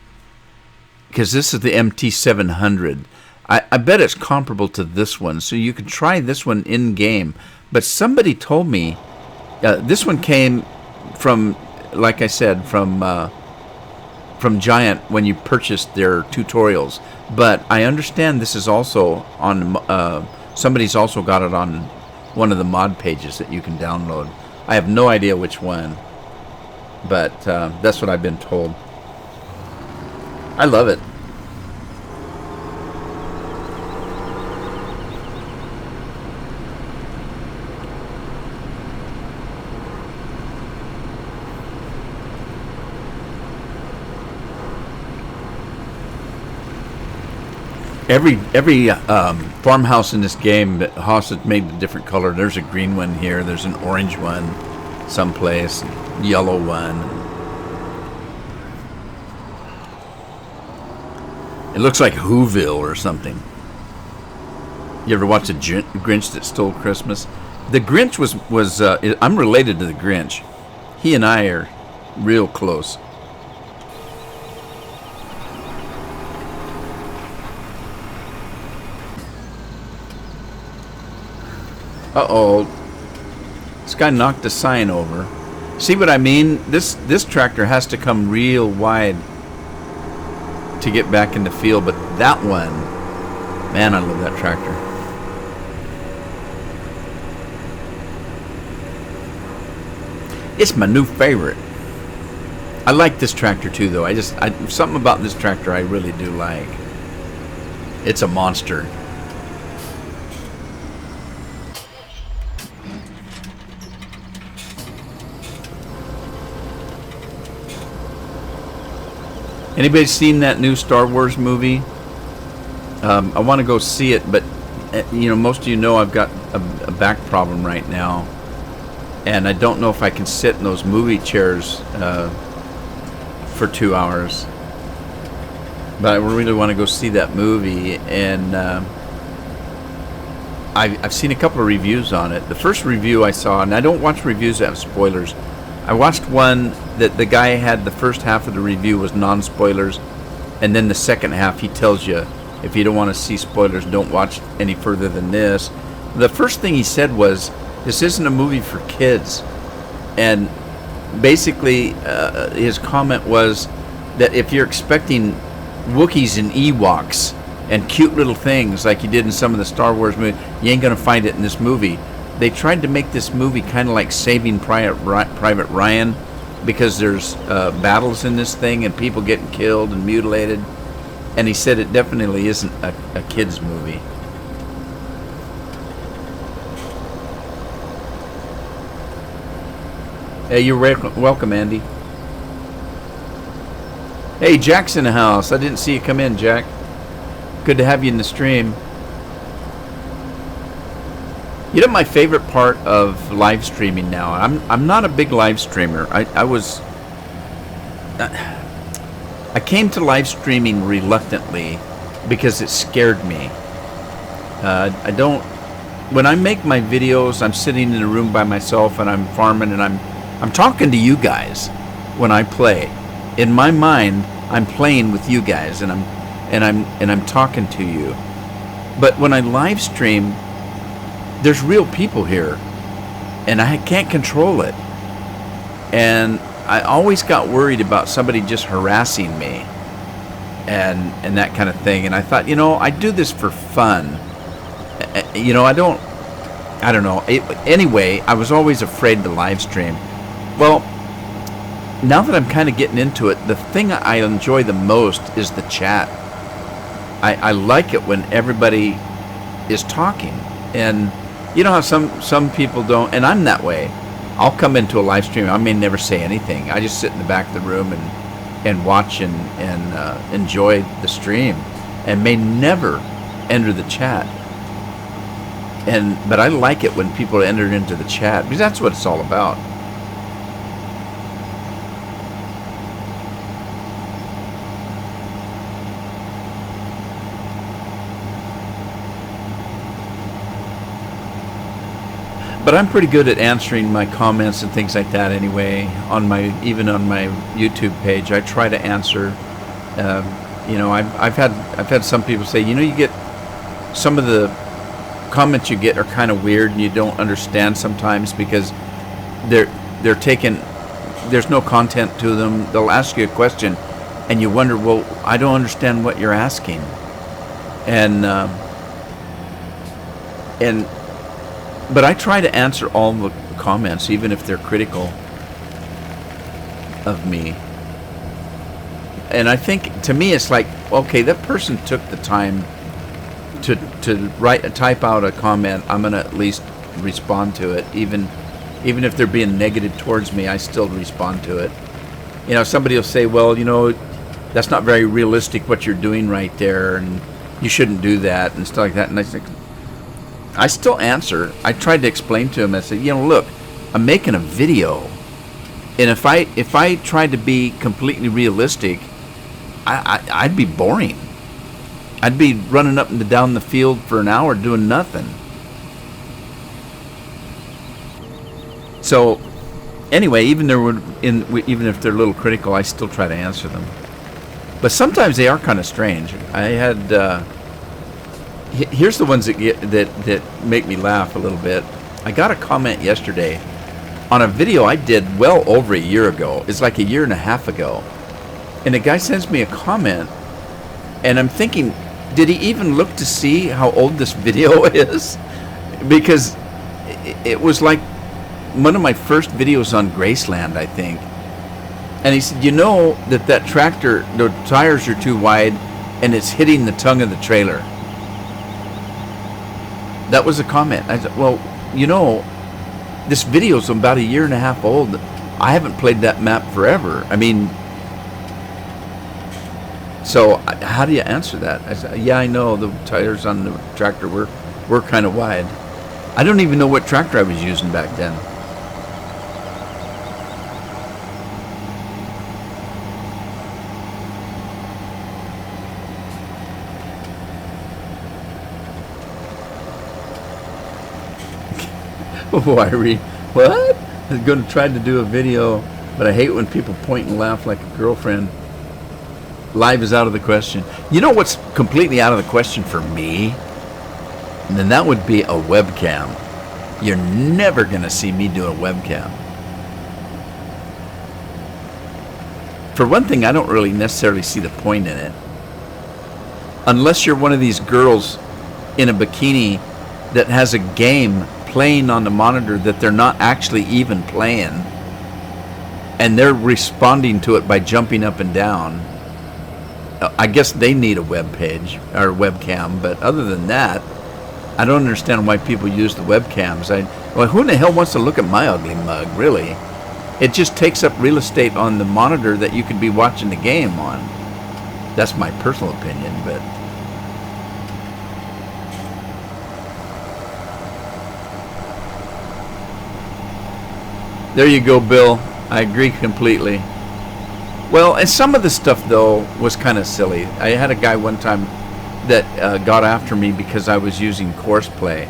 because this is the MT700. I bet it's comparable to this one, so you can try this one in game. But somebody told me this one came from, like I said, from Giant when you purchased their tutorials. But I understand this is also on somebody's also got it on one of the mod pages that you can download. I have no idea which one, but that's what I've been told. I love it. Every farmhouse in this game, the house is made a different color. There's a green one here. There's an orange one someplace, yellow one. It looks like Whoville or something. You ever watch The Grinch That Stole Christmas? The Grinch was I'm related to the Grinch. He and I are real close. Uh-oh. This guy knocked a sign over. See what I mean? This tractor has to come real wide to get back in the field, but that one, man, I love that tractor. It's my new favorite. I like this tractor too, though. Something about this tractor I really do like. It's a monster. Anybody seen that new Star Wars movie? I want to go see it, but most of you know I've got a back problem right now, and I don't know if I can sit in those movie chairs for 2 hours. But I really want to go see that movie, and I've seen a couple of reviews on it. The first review I saw, and I don't watch reviews that have spoilers. I watched one that the guy had the first half of the review was non-spoilers, and then the second half he tells you, if you don't want to see spoilers, don't watch any further than this. The first thing he said was, this isn't a movie for kids. And basically, his comment was that if you're expecting Wookiees and Ewoks and cute little things like you did in some of the Star Wars movies, you ain't going to find it in this movie. They tried to make this movie kind of like Saving Private Ryan, because there's battles in this thing and people getting killed and mutilated. And he said it definitely isn't a kid's movie. Hey, you're welcome, Andy. Hey, Jack's in the house. I didn't see you come in, Jack. Good to have you in the stream. You know, my favorite part of live streaming now, I'm not a big live streamer. I came to live streaming reluctantly because it scared me. When I make my videos, I'm sitting in a room by myself and I'm farming and I'm talking to you guys when I play. In my mind, I'm playing with you guys and I'm talking to you. But when I live stream, there's real people here, and I can't control it. And I always got worried about somebody just harassing me and that kind of thing. And I thought, I do this for fun. I don't know. Anyway, I was always afraid to live stream. Well, now that I'm kind of getting into it, the thing I enjoy the most is the chat. I like it when everybody is talking. And you know how some people don't, and I'm that way. I'll come into a live stream, I may never say anything. I just sit in the back of the room and watch and enjoy the stream, and may never enter the chat. But I like it when people enter into the chat, because that's what it's all about. But I'm pretty good at answering my comments and things like that anyway. Even on my YouTube page, I try to answer. I've had some people say, you get some of the comments you get are kind of weird and you don't understand sometimes because they're taken. There's no content to them. They'll ask you a question, and you wonder, well, I don't understand what you're asking, But I try to answer all the comments, even if they're critical of me. And I think, to me, it's like, okay, that person took the time to type out a comment. I'm going to at least respond to it. Even if they're being negative towards me, I still respond to it. Somebody will say, well, that's not very realistic what you're doing right there, and you shouldn't do that, and stuff like that. And I still answer. I tried to explain to him. I said, look, I'm making a video, and if I tried to be completely realistic, I'd be boring. I'd be running up and down the field for an hour doing nothing. So, anyway, even if they're a little critical, I still try to answer them. But sometimes they are kind of strange. I had. Here's the ones that make me laugh a little bit. I got a comment yesterday on a video I did well over a year ago. It's like a year and a half ago. And a guy sends me a comment, and I'm thinking, did he even look to see how old this video is? Because it was like one of my first videos on Graceland, I think. And he said, you know that tractor, the tires are too wide and it's hitting the tongue of the trailer. That was a comment. I said, well, you know, this video's about 1.5 years old. I haven't played that map forever. I mean, so how do you answer that? I said, yeah, I know the tires on the tractor were kind of wide. I don't even know what tractor I was using back then. Wiry. What? I was going to try to do a video, but I hate when people point and laugh like a girlfriend. Live is out of the question. You know what's completely out of the question for me? And then that would be a webcam. You're never going to see me do a webcam. For one thing, I don't really necessarily see the point in it. Unless you're one of these girls in a bikini that has a game playing on the monitor that they're not actually even playing, and they're responding to it by jumping up and down. I guess they need a web page or webcam, but other than that, I don't understand why people use the webcams. Well, who in the hell wants to look at my ugly mug, really? It just takes up real estate on the monitor that you could be watching the game on. That's my personal opinion, but there you go, Bill. I agree completely. Well, and some of the stuff, though, was kind of silly. I had a guy one time that got after me because I was using Courseplay,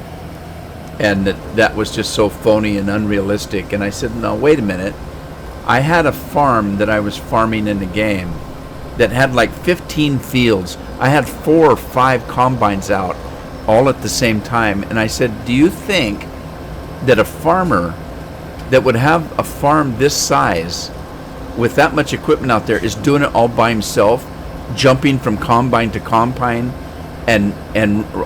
and that was just so phony and unrealistic. And I said, no, wait a minute. I had a farm that I was farming in the game that had like 15 fields. I had 4 or 5 combines out all at the same time. And I said, do you think that a farmer that would have a farm this size with that much equipment out there is doing it all by himself, jumping from combine to combine and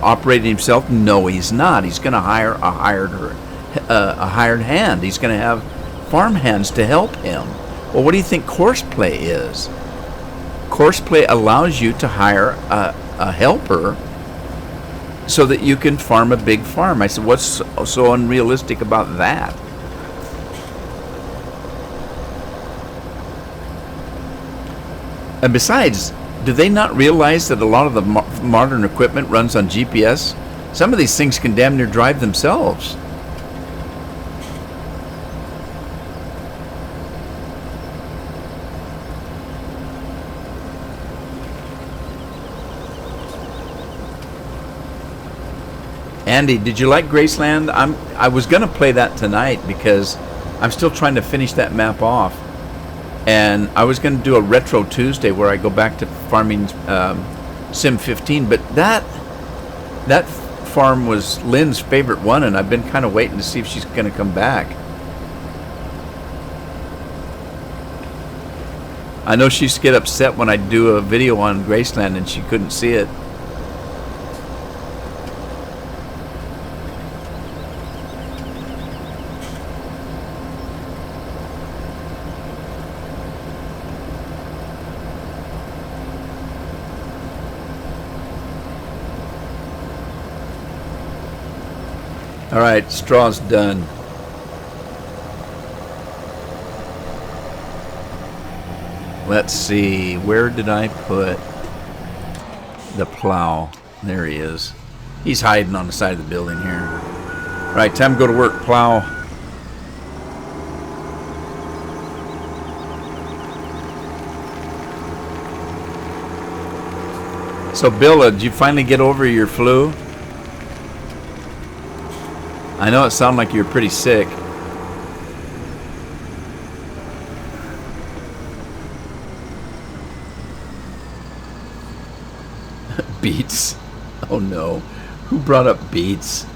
operating himself? No, he's not. He's going to hire a hired hand. He's going to have farm hands to help him. Well, what do you think Courseplay is? Courseplay allows you to hire a helper so that you can farm a big farm. I said, what's so unrealistic about that? And besides, do they not realize that a lot of the modern equipment runs on GPS? Some of these things can damn near drive themselves. Andy, did you like Graceland? I was going to play that tonight because I'm still trying to finish that map off. And I was going to do a Retro Tuesday where I go back to farming Sim 15, but that farm was Lynn's favorite one, and I've been kind of waiting to see if she's going to come back. I know she used to get upset when I do a video on Graceland and she couldn't see it. All right, straw's done. Let's see, where did I put the plow? There he is. He's hiding on the side of the building here. All right, time to go to work, plow. So, Bill, did you finally get over your flu? I know it sounded like you were pretty sick. Beets? Oh no. Who brought up beets?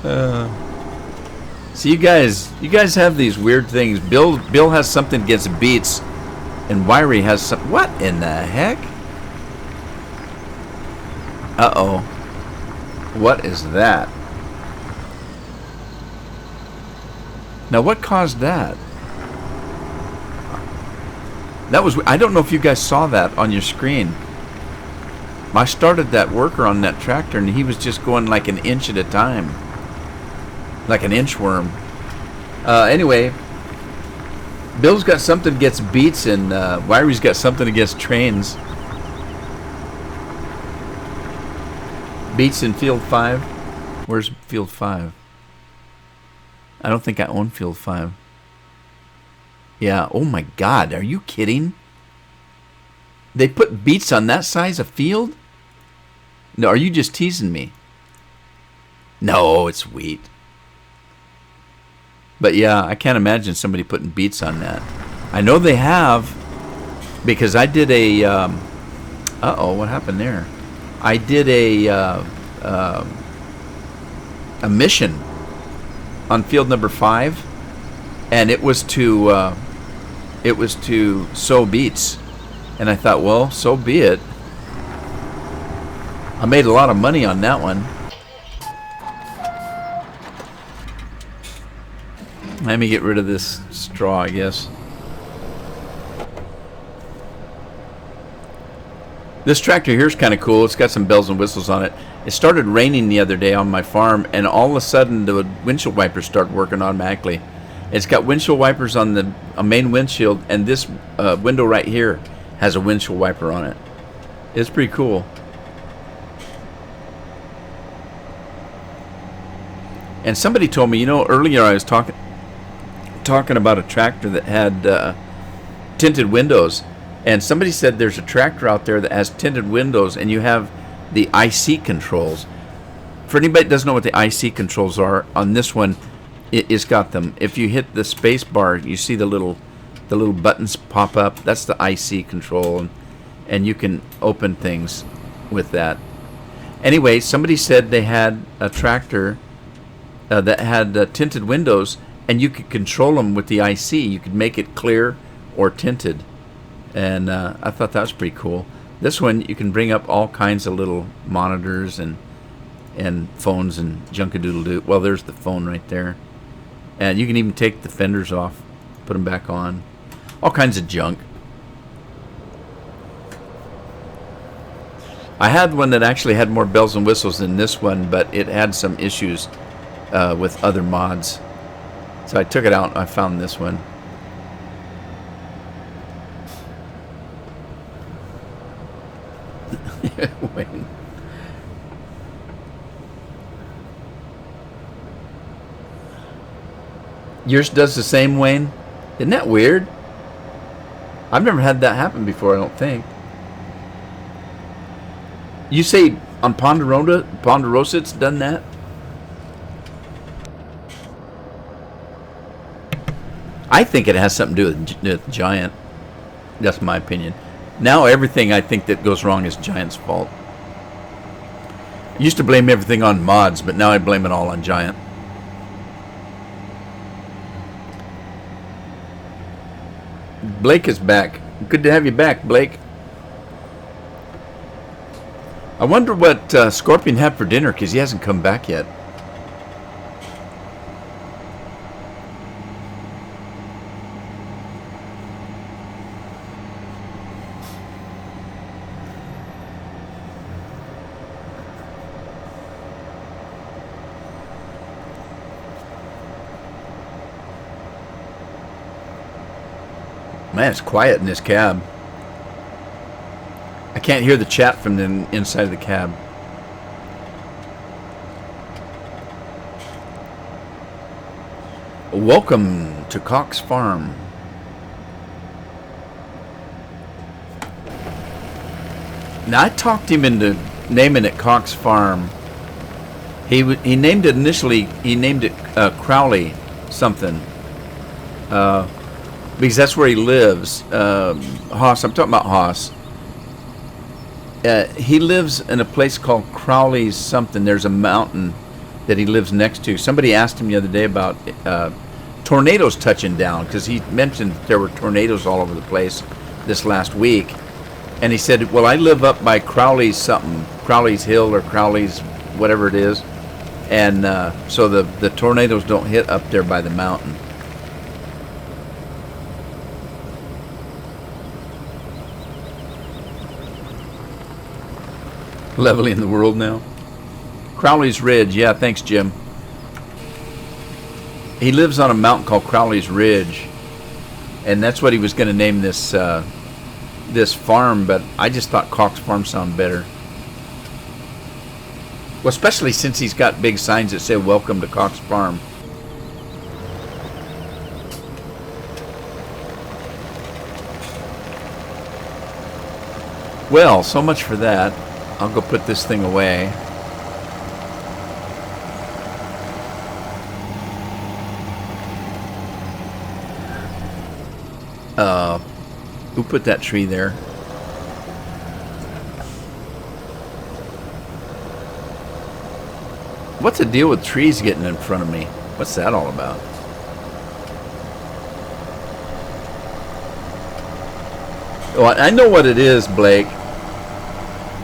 So you guys have these weird things. Bill has something against beets, and Wiry has some. What in the heck? Uh-oh. What is that? Now, what caused that? That was... I don't know if you guys saw that on your screen. I started that worker on that tractor, and he was just going like an inch at a time. Like an inchworm. Anyway, Bill's got something against beats, and Wirie's got something against trains. Beats in Field 5. Where's Field 5? I don't think I own Field 5. Yeah, oh my God, are you kidding? They put beats on that size of field? No, are you just teasing me? No, it's wheat. But yeah, I can't imagine somebody putting beats on that. I know they have, because I did a... uh-oh, what happened there? I did a mission on field number 5, and it was to sow beets. And I thought, well, so be it. I made a lot of money on that one. Let me get rid of this straw, I guess. This tractor here is kind of cool. It's got some bells and whistles on it. It started raining the other day on my farm, and all of a sudden the windshield wipers started working automatically. It's got windshield wipers on the main windshield, and this window right here has a windshield wiper on it. It's pretty cool. And somebody told me, you know, earlier I was talking about a tractor that had tinted windows, and somebody said there's a tractor out there that has tinted windows, and you have the IC controls. For anybody that doesn't know what the IC controls are, on this one, it's got them. If you hit the space bar, you see the little buttons pop up. That's the IC control, and you can open things with that. Anyway, somebody said they had a tractor that had tinted windows, and you could control them with the IC. You could make it clear or tinted, and I thought that was pretty cool. This one, you can bring up all kinds of little monitors and phones and junk-a-doodle-doo. Well, there's the phone right there. And you can even take the fenders off, put them back on. All kinds of junk. I had one that actually had more bells and whistles than this one, but it had some issues with other mods. So I took it out and I found this one. Wayne. Yours does the same, Wayne? Isn't that weird? I've never had that happen before, I don't think. You say on Ponderosa it's done that? I think it has something to do with Giant. That's my opinion. Now everything I think that goes wrong is Giant's fault. I used to blame everything on mods, but now I blame it all on Giant. Blake is back. Good to have you back, Blake. I wonder what Scorpion had for dinner, because he hasn't come back yet. Man, it's quiet in this cab. I can't hear the chat from the inside of the cab. Welcome to Cox Farm. Now I talked him into naming it Cox Farm. He named it initially. He named it Crowley something. Because that's where he lives. Haas, I'm talking about Haas. He lives in a place called Crowley's something. There's a mountain that he lives next to. Somebody asked him the other day about tornadoes touching down, because he mentioned there were tornadoes all over the place this last week. And he said, well, I live up by Crowley's something. Crowley's Hill or Crowley's whatever it is. And so the tornadoes don't hit up there by the mountain. Leveling the world now. Crowley's Ridge. Yeah, thanks, Jim. He lives on a mountain called Crowley's Ridge. And that's what he was going to name this this farm, but I just thought Cox Farm sounded better. Well, especially since he's got big signs that say "Welcome to Cox Farm." Well, so much for that. I'll go put this thing away. Who put that tree there? What's the deal with trees getting in front of me? What's that all about? Well, I know what it is, Blake.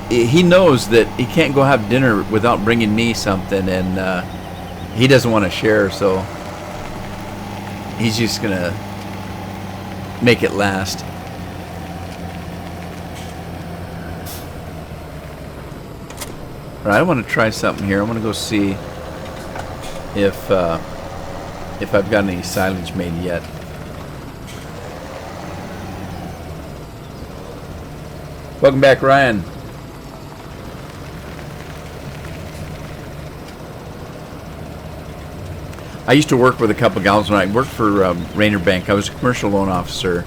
He knows that he can't go have dinner without bringing me something, and he doesn't want to share, so he's just gonna make it last. All right, I want to try something here. I want to go see if I've got any silage made yet. Welcome back, Ryan. I used to work with a couple of gals when I worked for Rainer Bank. I was a commercial loan officer,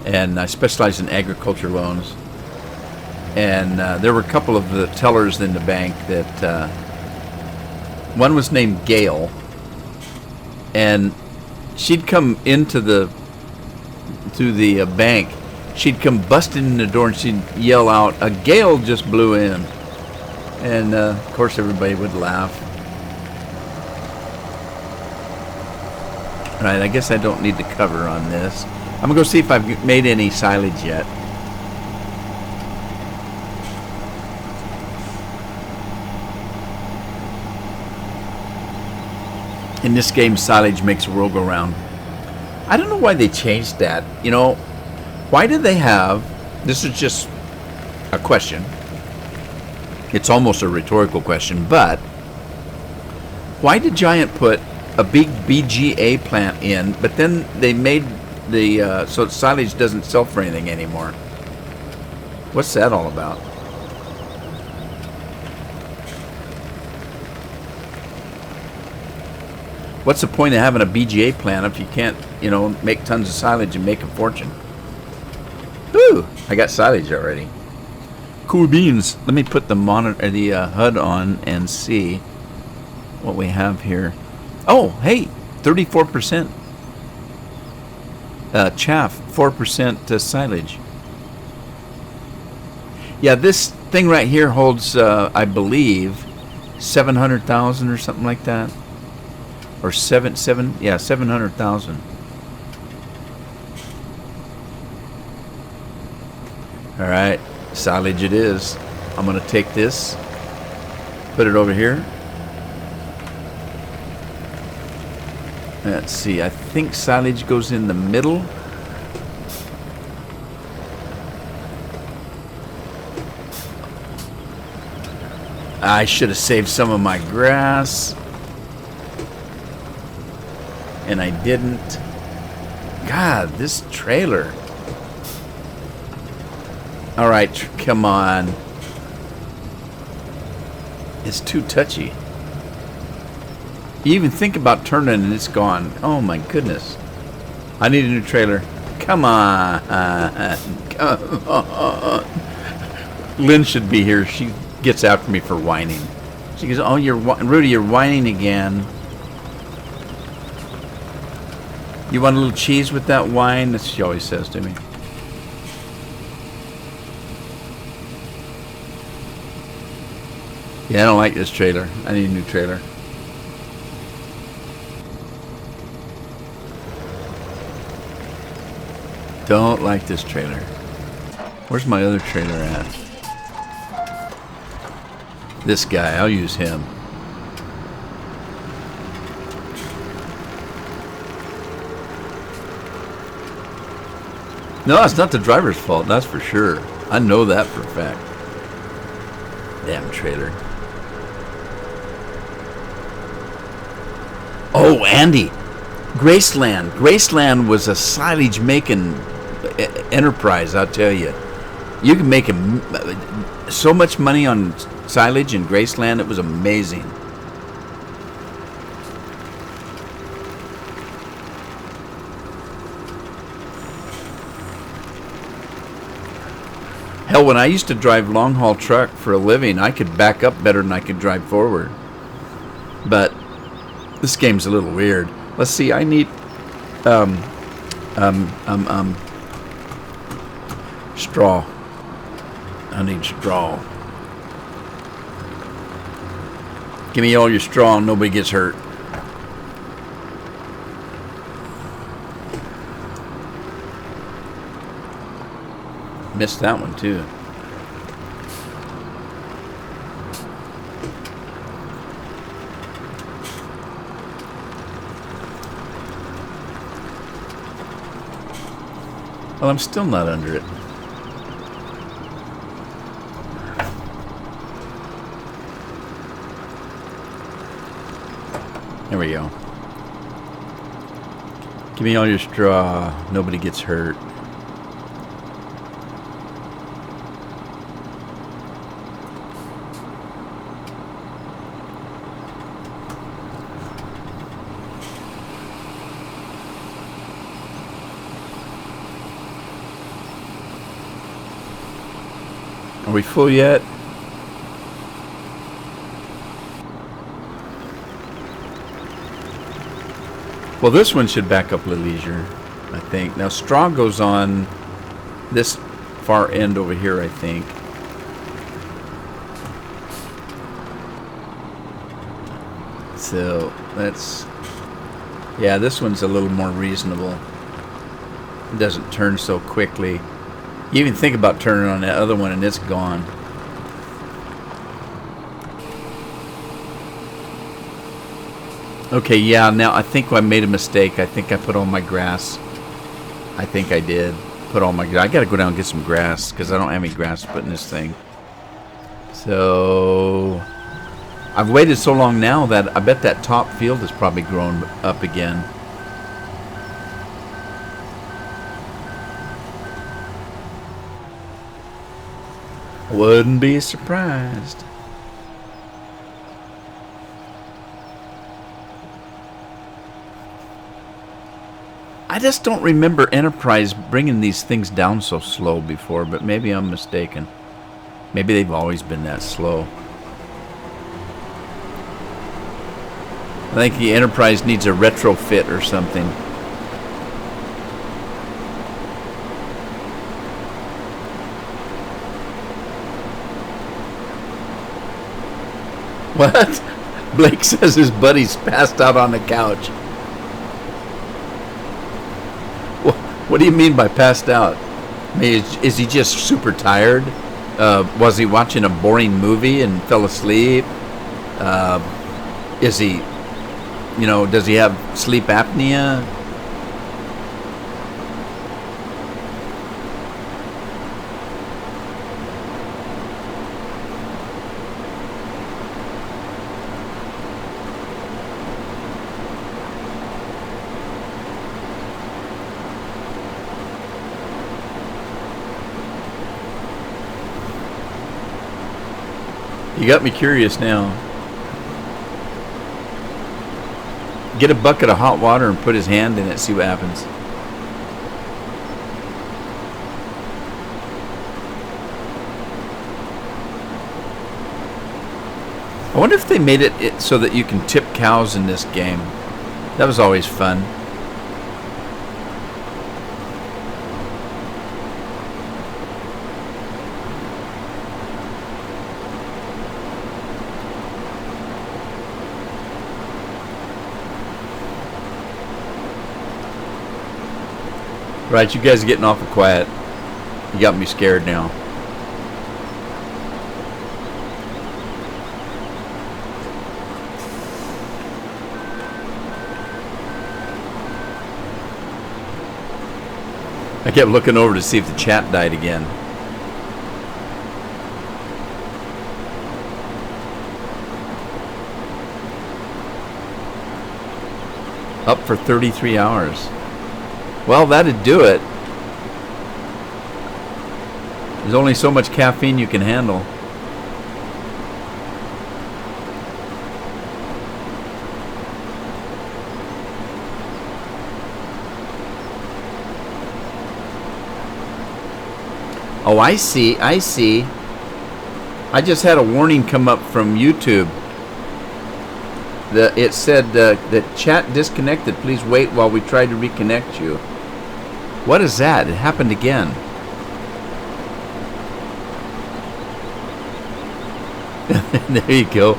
and I specialized in agriculture loans. And there were a couple of the tellers in the bank that one was named Gail, and she'd come into the bank. She'd come busting in the door and she'd yell out, "A gale just blew in," and of course everybody would laugh. All right, I guess I don't need the cover on this. I'm gonna go see if I've made any silage yet. In this game, silage makes the world go round. I don't know why they changed that. You know, why did they have... This is just a question. It's almost a rhetorical question, but why did Giant put a big BGA plant in, but then they made the... so silage doesn't sell for anything anymore? What's that all about? What's the point of having a BGA plant if you can't, you know, make tons of silage and make a fortune? Ooh, I got silage already. Cool beans. Let me put the monitor, the HUD on and see what we have here. Oh, hey, 34% chaff, 4% silage. Yeah, this thing right here holds, I believe, 700,000 or something like that. Or 700,000. All right, silage it is. I'm gonna take this, put it over here. Let's see, I think silage goes in the middle. I should have saved some of my grass. And I didn't. God, this trailer. All right, come on. It's too touchy. You even think about turning and it's gone. Oh my goodness. I need a new trailer. Come on. Come on. Lynn should be here. She gets after me for whining. She goes, "Oh, Rudy, you're whining again. You want a little cheese with that wine?" That's what she always says to me. Yeah, I don't like this trailer. I need a new trailer. Don't like this trailer. Where's my other trailer at? This guy, I'll use him. No, it's not the driver's fault, that's for sure. I know that for a fact. Damn trailer. Oh, Andy. Graceland. Graceland was a silage making enterprise, I'll tell you. You can make so much money on silage in Graceland, it was amazing. Hell, when I used to drive long haul truck for a living, I could back up better than I could drive forward. But this game's a little weird. Let's see, I need straw. I need straw. Give me all your straw and nobody gets hurt. Missed that one too. Well, I'm still not under it. There we go. Give me all your straw. Nobody gets hurt. Are we full yet? Well, this one should back up a little easier, I think. Now, straw goes on this far end over here, I think. So, that's... Yeah, this one's a little more reasonable. It doesn't turn so quickly. You even think about turning on that other one and it's gone. Okay, yeah, now I think I made a mistake. I think I put all my grass. I think I did put all my grass. I gotta go down and get some grass because I don't have any grass to put in this thing. So I've waited so long now that I bet that top field has probably grown up again. Wouldn't be surprised. I just don't remember Enterprise bringing these things down so slow before, but maybe I'm mistaken. Maybe they've always been that slow. I think the Enterprise needs a retrofit or something. What? Blake says his buddy's passed out on the couch. What do you mean by passed out? I mean, is he just super tired? Was he watching a boring movie and fell asleep? Is he, does he have sleep apnea? You got me curious now. Get a bucket of hot water and put his hand in it, see what happens. I wonder if they made it so that you can tip cows in this game. That was always fun. Right, you guys are getting awful quiet. You got me scared now. I kept looking over to see if the chat died again. Up for 33 hours. Well, that'd do it. There's only so much caffeine you can handle. Oh, I see. I see. I just had a warning come up from YouTube. It said that chat disconnected. Please wait while we try to reconnect you. What is that? It happened again. There you go.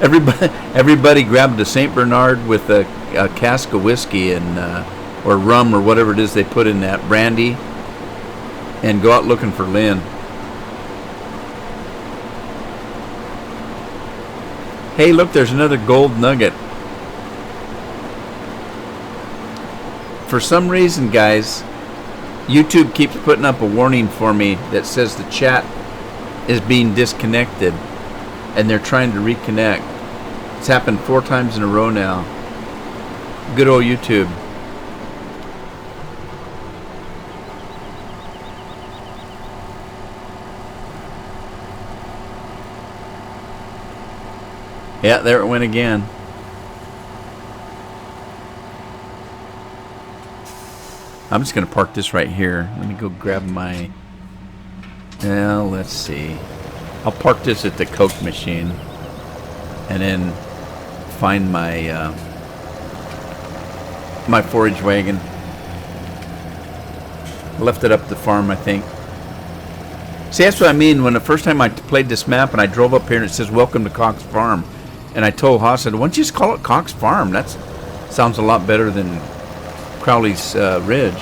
Everybody grabbed a St. Bernard with a cask of whiskey and or rum or whatever it is they put in that, brandy, and go out looking for Lynn. Hey, look, there's another gold nugget. For some reason, guys, YouTube keeps putting up a warning for me that says the chat is being disconnected and they're trying to reconnect. It's happened 4 times in a row now. Good old YouTube. Yeah, there it went again. I'm just going to park this right here. Let me go grab my... Well, let's see. I'll park this at the Coke machine. And then find my... my forage wagon. I left it up the farm, I think. See, that's what I mean. When the first time I played this map and I drove up here and it says, "Welcome to Cox Farm." And I told Haas, I said, "Why don't you just call it Cox Farm? That sounds a lot better than Crowley's Ridge."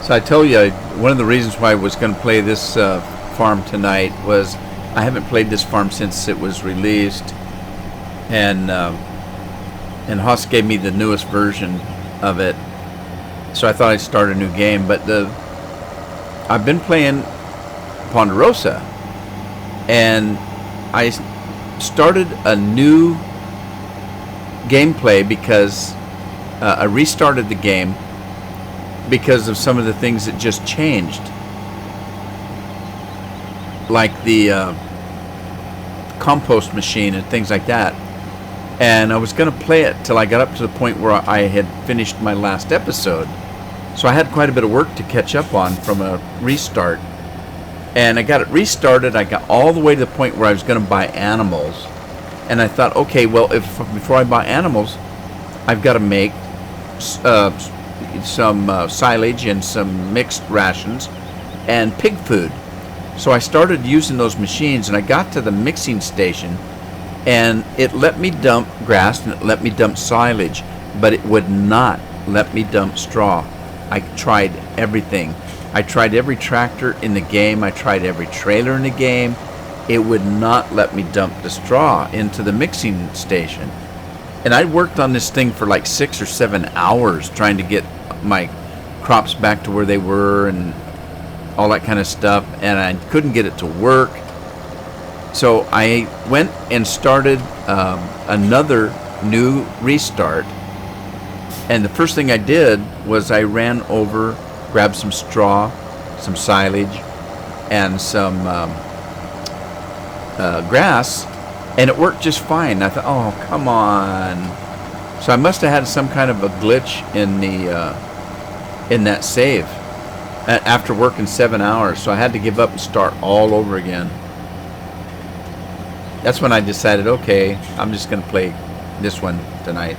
So I told you, one of the reasons why I was going to play this farm tonight was I haven't played this farm since it was released, and Haas gave me the newest version of it, so I thought I'd start a new game. But I've been playing Ponderosa, and I started a new gameplay because I restarted the game because of some of the things that just changed, like the compost machine and things like that. And I was going to play it till I got up to the point where I had finished my last episode, so I had quite a bit of work to catch up on from a restart. And I got it restarted. I got all the way to the point where I was going to buy animals, and I thought, okay, well, before I buy animals, I've got to make some silage and some mixed rations and pig food. So I started using those machines, and I got to the mixing station, and it let me dump grass and it let me dump silage, but it would not let me dump straw. I tried everything. I tried every tractor in the game. I tried every trailer in the game. It would not let me dump the straw into the mixing station. And I worked on this thing for like 6 or 7 hours trying to get my crops back to where they were and all that kind of stuff, and I couldn't get it to work. So I went and started another new restart, and the first thing I did was I ran over, grabbed some straw, some silage, and some grass, and it worked just fine. I thought, oh, come on. So I must have had some kind of a glitch in the in that save after working 7 hours, so I had to give up and start all over again. That's when I decided, okay, I'm just going to play this one tonight.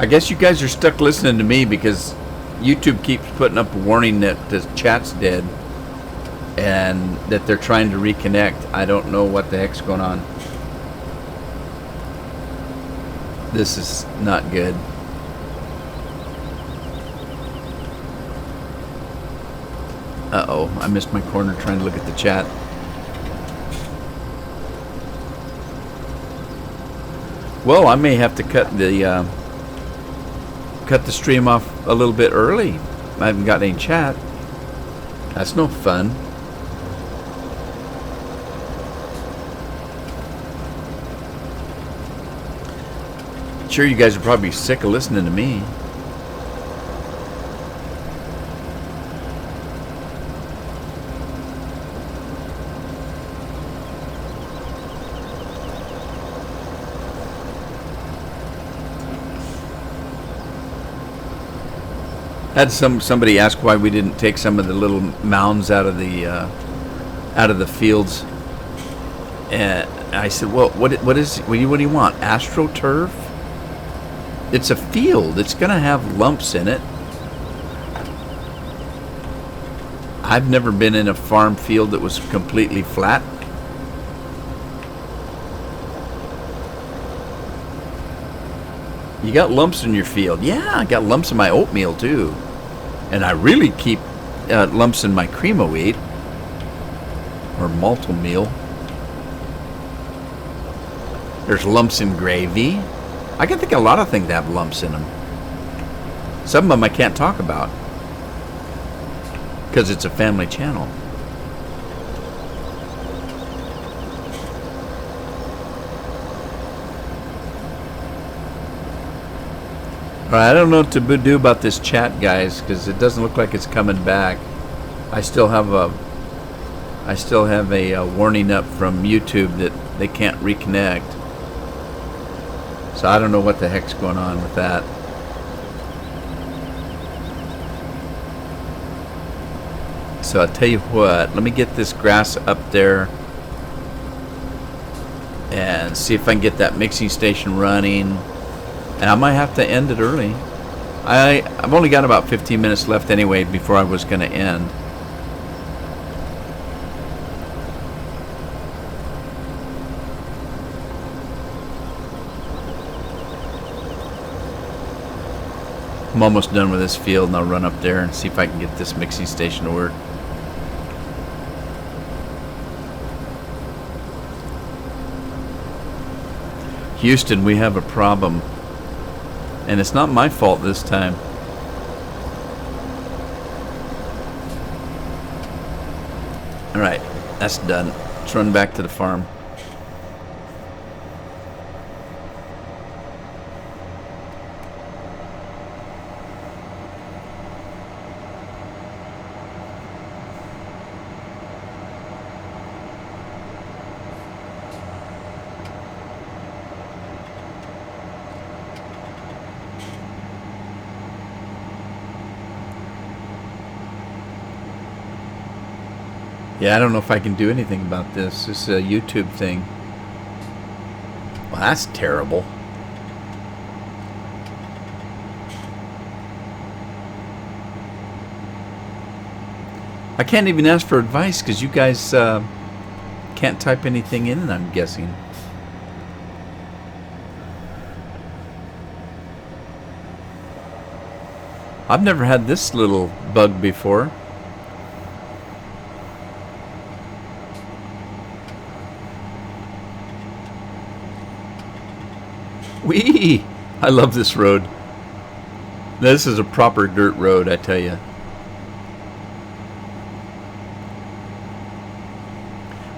I guess you guys are stuck listening to me because YouTube keeps putting up a warning that the chat's dead and that they're trying to reconnect. I don't know what the heck's going on. This is not good. Uh-oh, I missed my corner trying to look at the chat. Well, I may have to cut the stream off a little bit early. I haven't got any chat. That's no fun. Sure, you guys are probably sick of listening to me. Had somebody ask why we didn't take some of the little mounds out of the fields, and I said, "Well, what do you want? AstroTurf? It's a field. It's gonna have lumps in it." I've never been in a farm field that was completely flat. You got lumps in your field. Yeah, I got lumps in my oatmeal too. And I really keep lumps in my cream of wheat or malto meal. There's lumps in gravy. I can think of a lot of things that have lumps in them. Some of them I can't talk about because it's a family channel. Alright, I don't know what to do about this chat, guys, because it doesn't look like it's coming back. I still have a warning up from YouTube that they can't reconnect. So I don't know what the heck's going on with that. So I'll tell you what, let me get this grass up there and see if I can get that mixing station running. And I might have to end it early. I've only got about 15 minutes left anyway before I was going to end. I'm almost done with this field and I'll run up there and see if I can get this mixing station to work. Houston, we have a problem. And it's not my fault this time. Alright, that's done. Let's run back to the farm. Yeah, I don't know if I can do anything about this. This is a YouTube thing. Well, that's terrible. I can't even ask for advice because you guys can't type anything in, I'm guessing. I've never had this little bug before. Whee! I love this road. This is a proper dirt road, I tell you.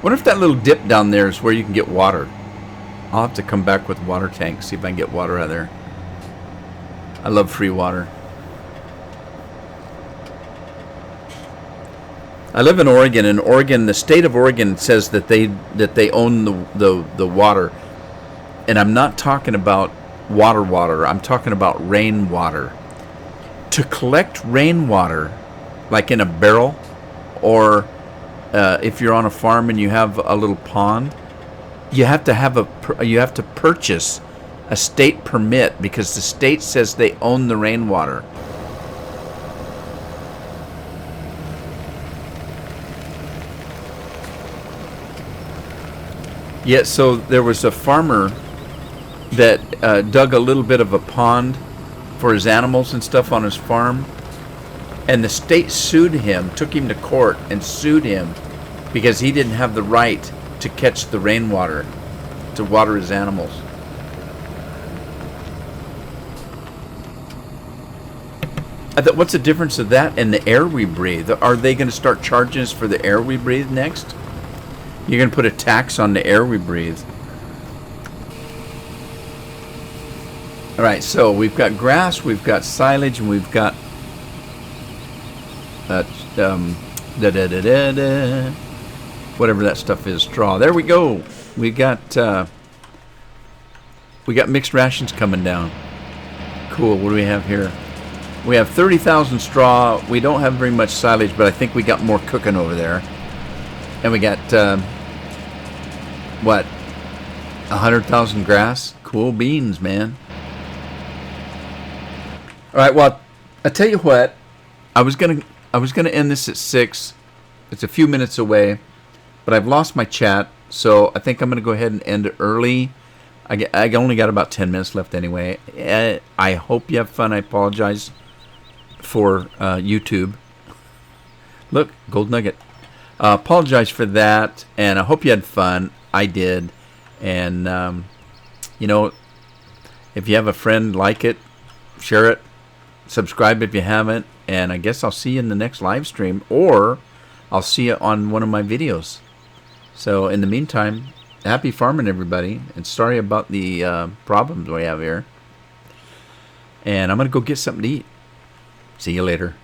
Wonder if that little dip down there is where you can get water. I'll have to come back with a water tank, see if I can get water out of there. I love free water. I live in Oregon. In Oregon, the state of Oregon says that they own the water, and I'm not talking about water. I'm talking about rainwater. To collect rainwater, like in a barrel, or if you're on a farm and you have a little pond, you have to purchase a state permit because the state says they own the rainwater. Yeah, so there was a farmer that dug a little bit of a pond for his animals and stuff on his farm, and the state sued him, took him to court and sued him because he didn't have the right to catch the rainwater to water his animals. What's the difference of that and the air we breathe? Are they going to start charging us for the air we breathe next? You're going to put a tax on the air we breathe. All right, so we've got grass, we've got silage, and we've got whatever that stuff is, straw. There we go. We got mixed rations coming down. Cool. What do we have here? We have 30,000 straw. We don't have very much silage, but I think we got more cooking over there. And we got, 100,000 grass? Cool beans, man. All right, well, I tell you what, I was gonna end this at 6. It's a few minutes away, but I've lost my chat, so I think I'm gonna go ahead and end it early. I only got about 10 minutes left anyway. I hope you have fun. I apologize for YouTube. Look, gold nugget. Apologize for that, and I hope you had fun. I did, and if you have a friend, like it, share it, subscribe if you haven't, and I guess I'll see you in the next live stream, or I'll see you on one of my videos. So in the meantime, happy farming, everybody, and sorry about the problems we have here. And I'm going to go get something to eat. See you later.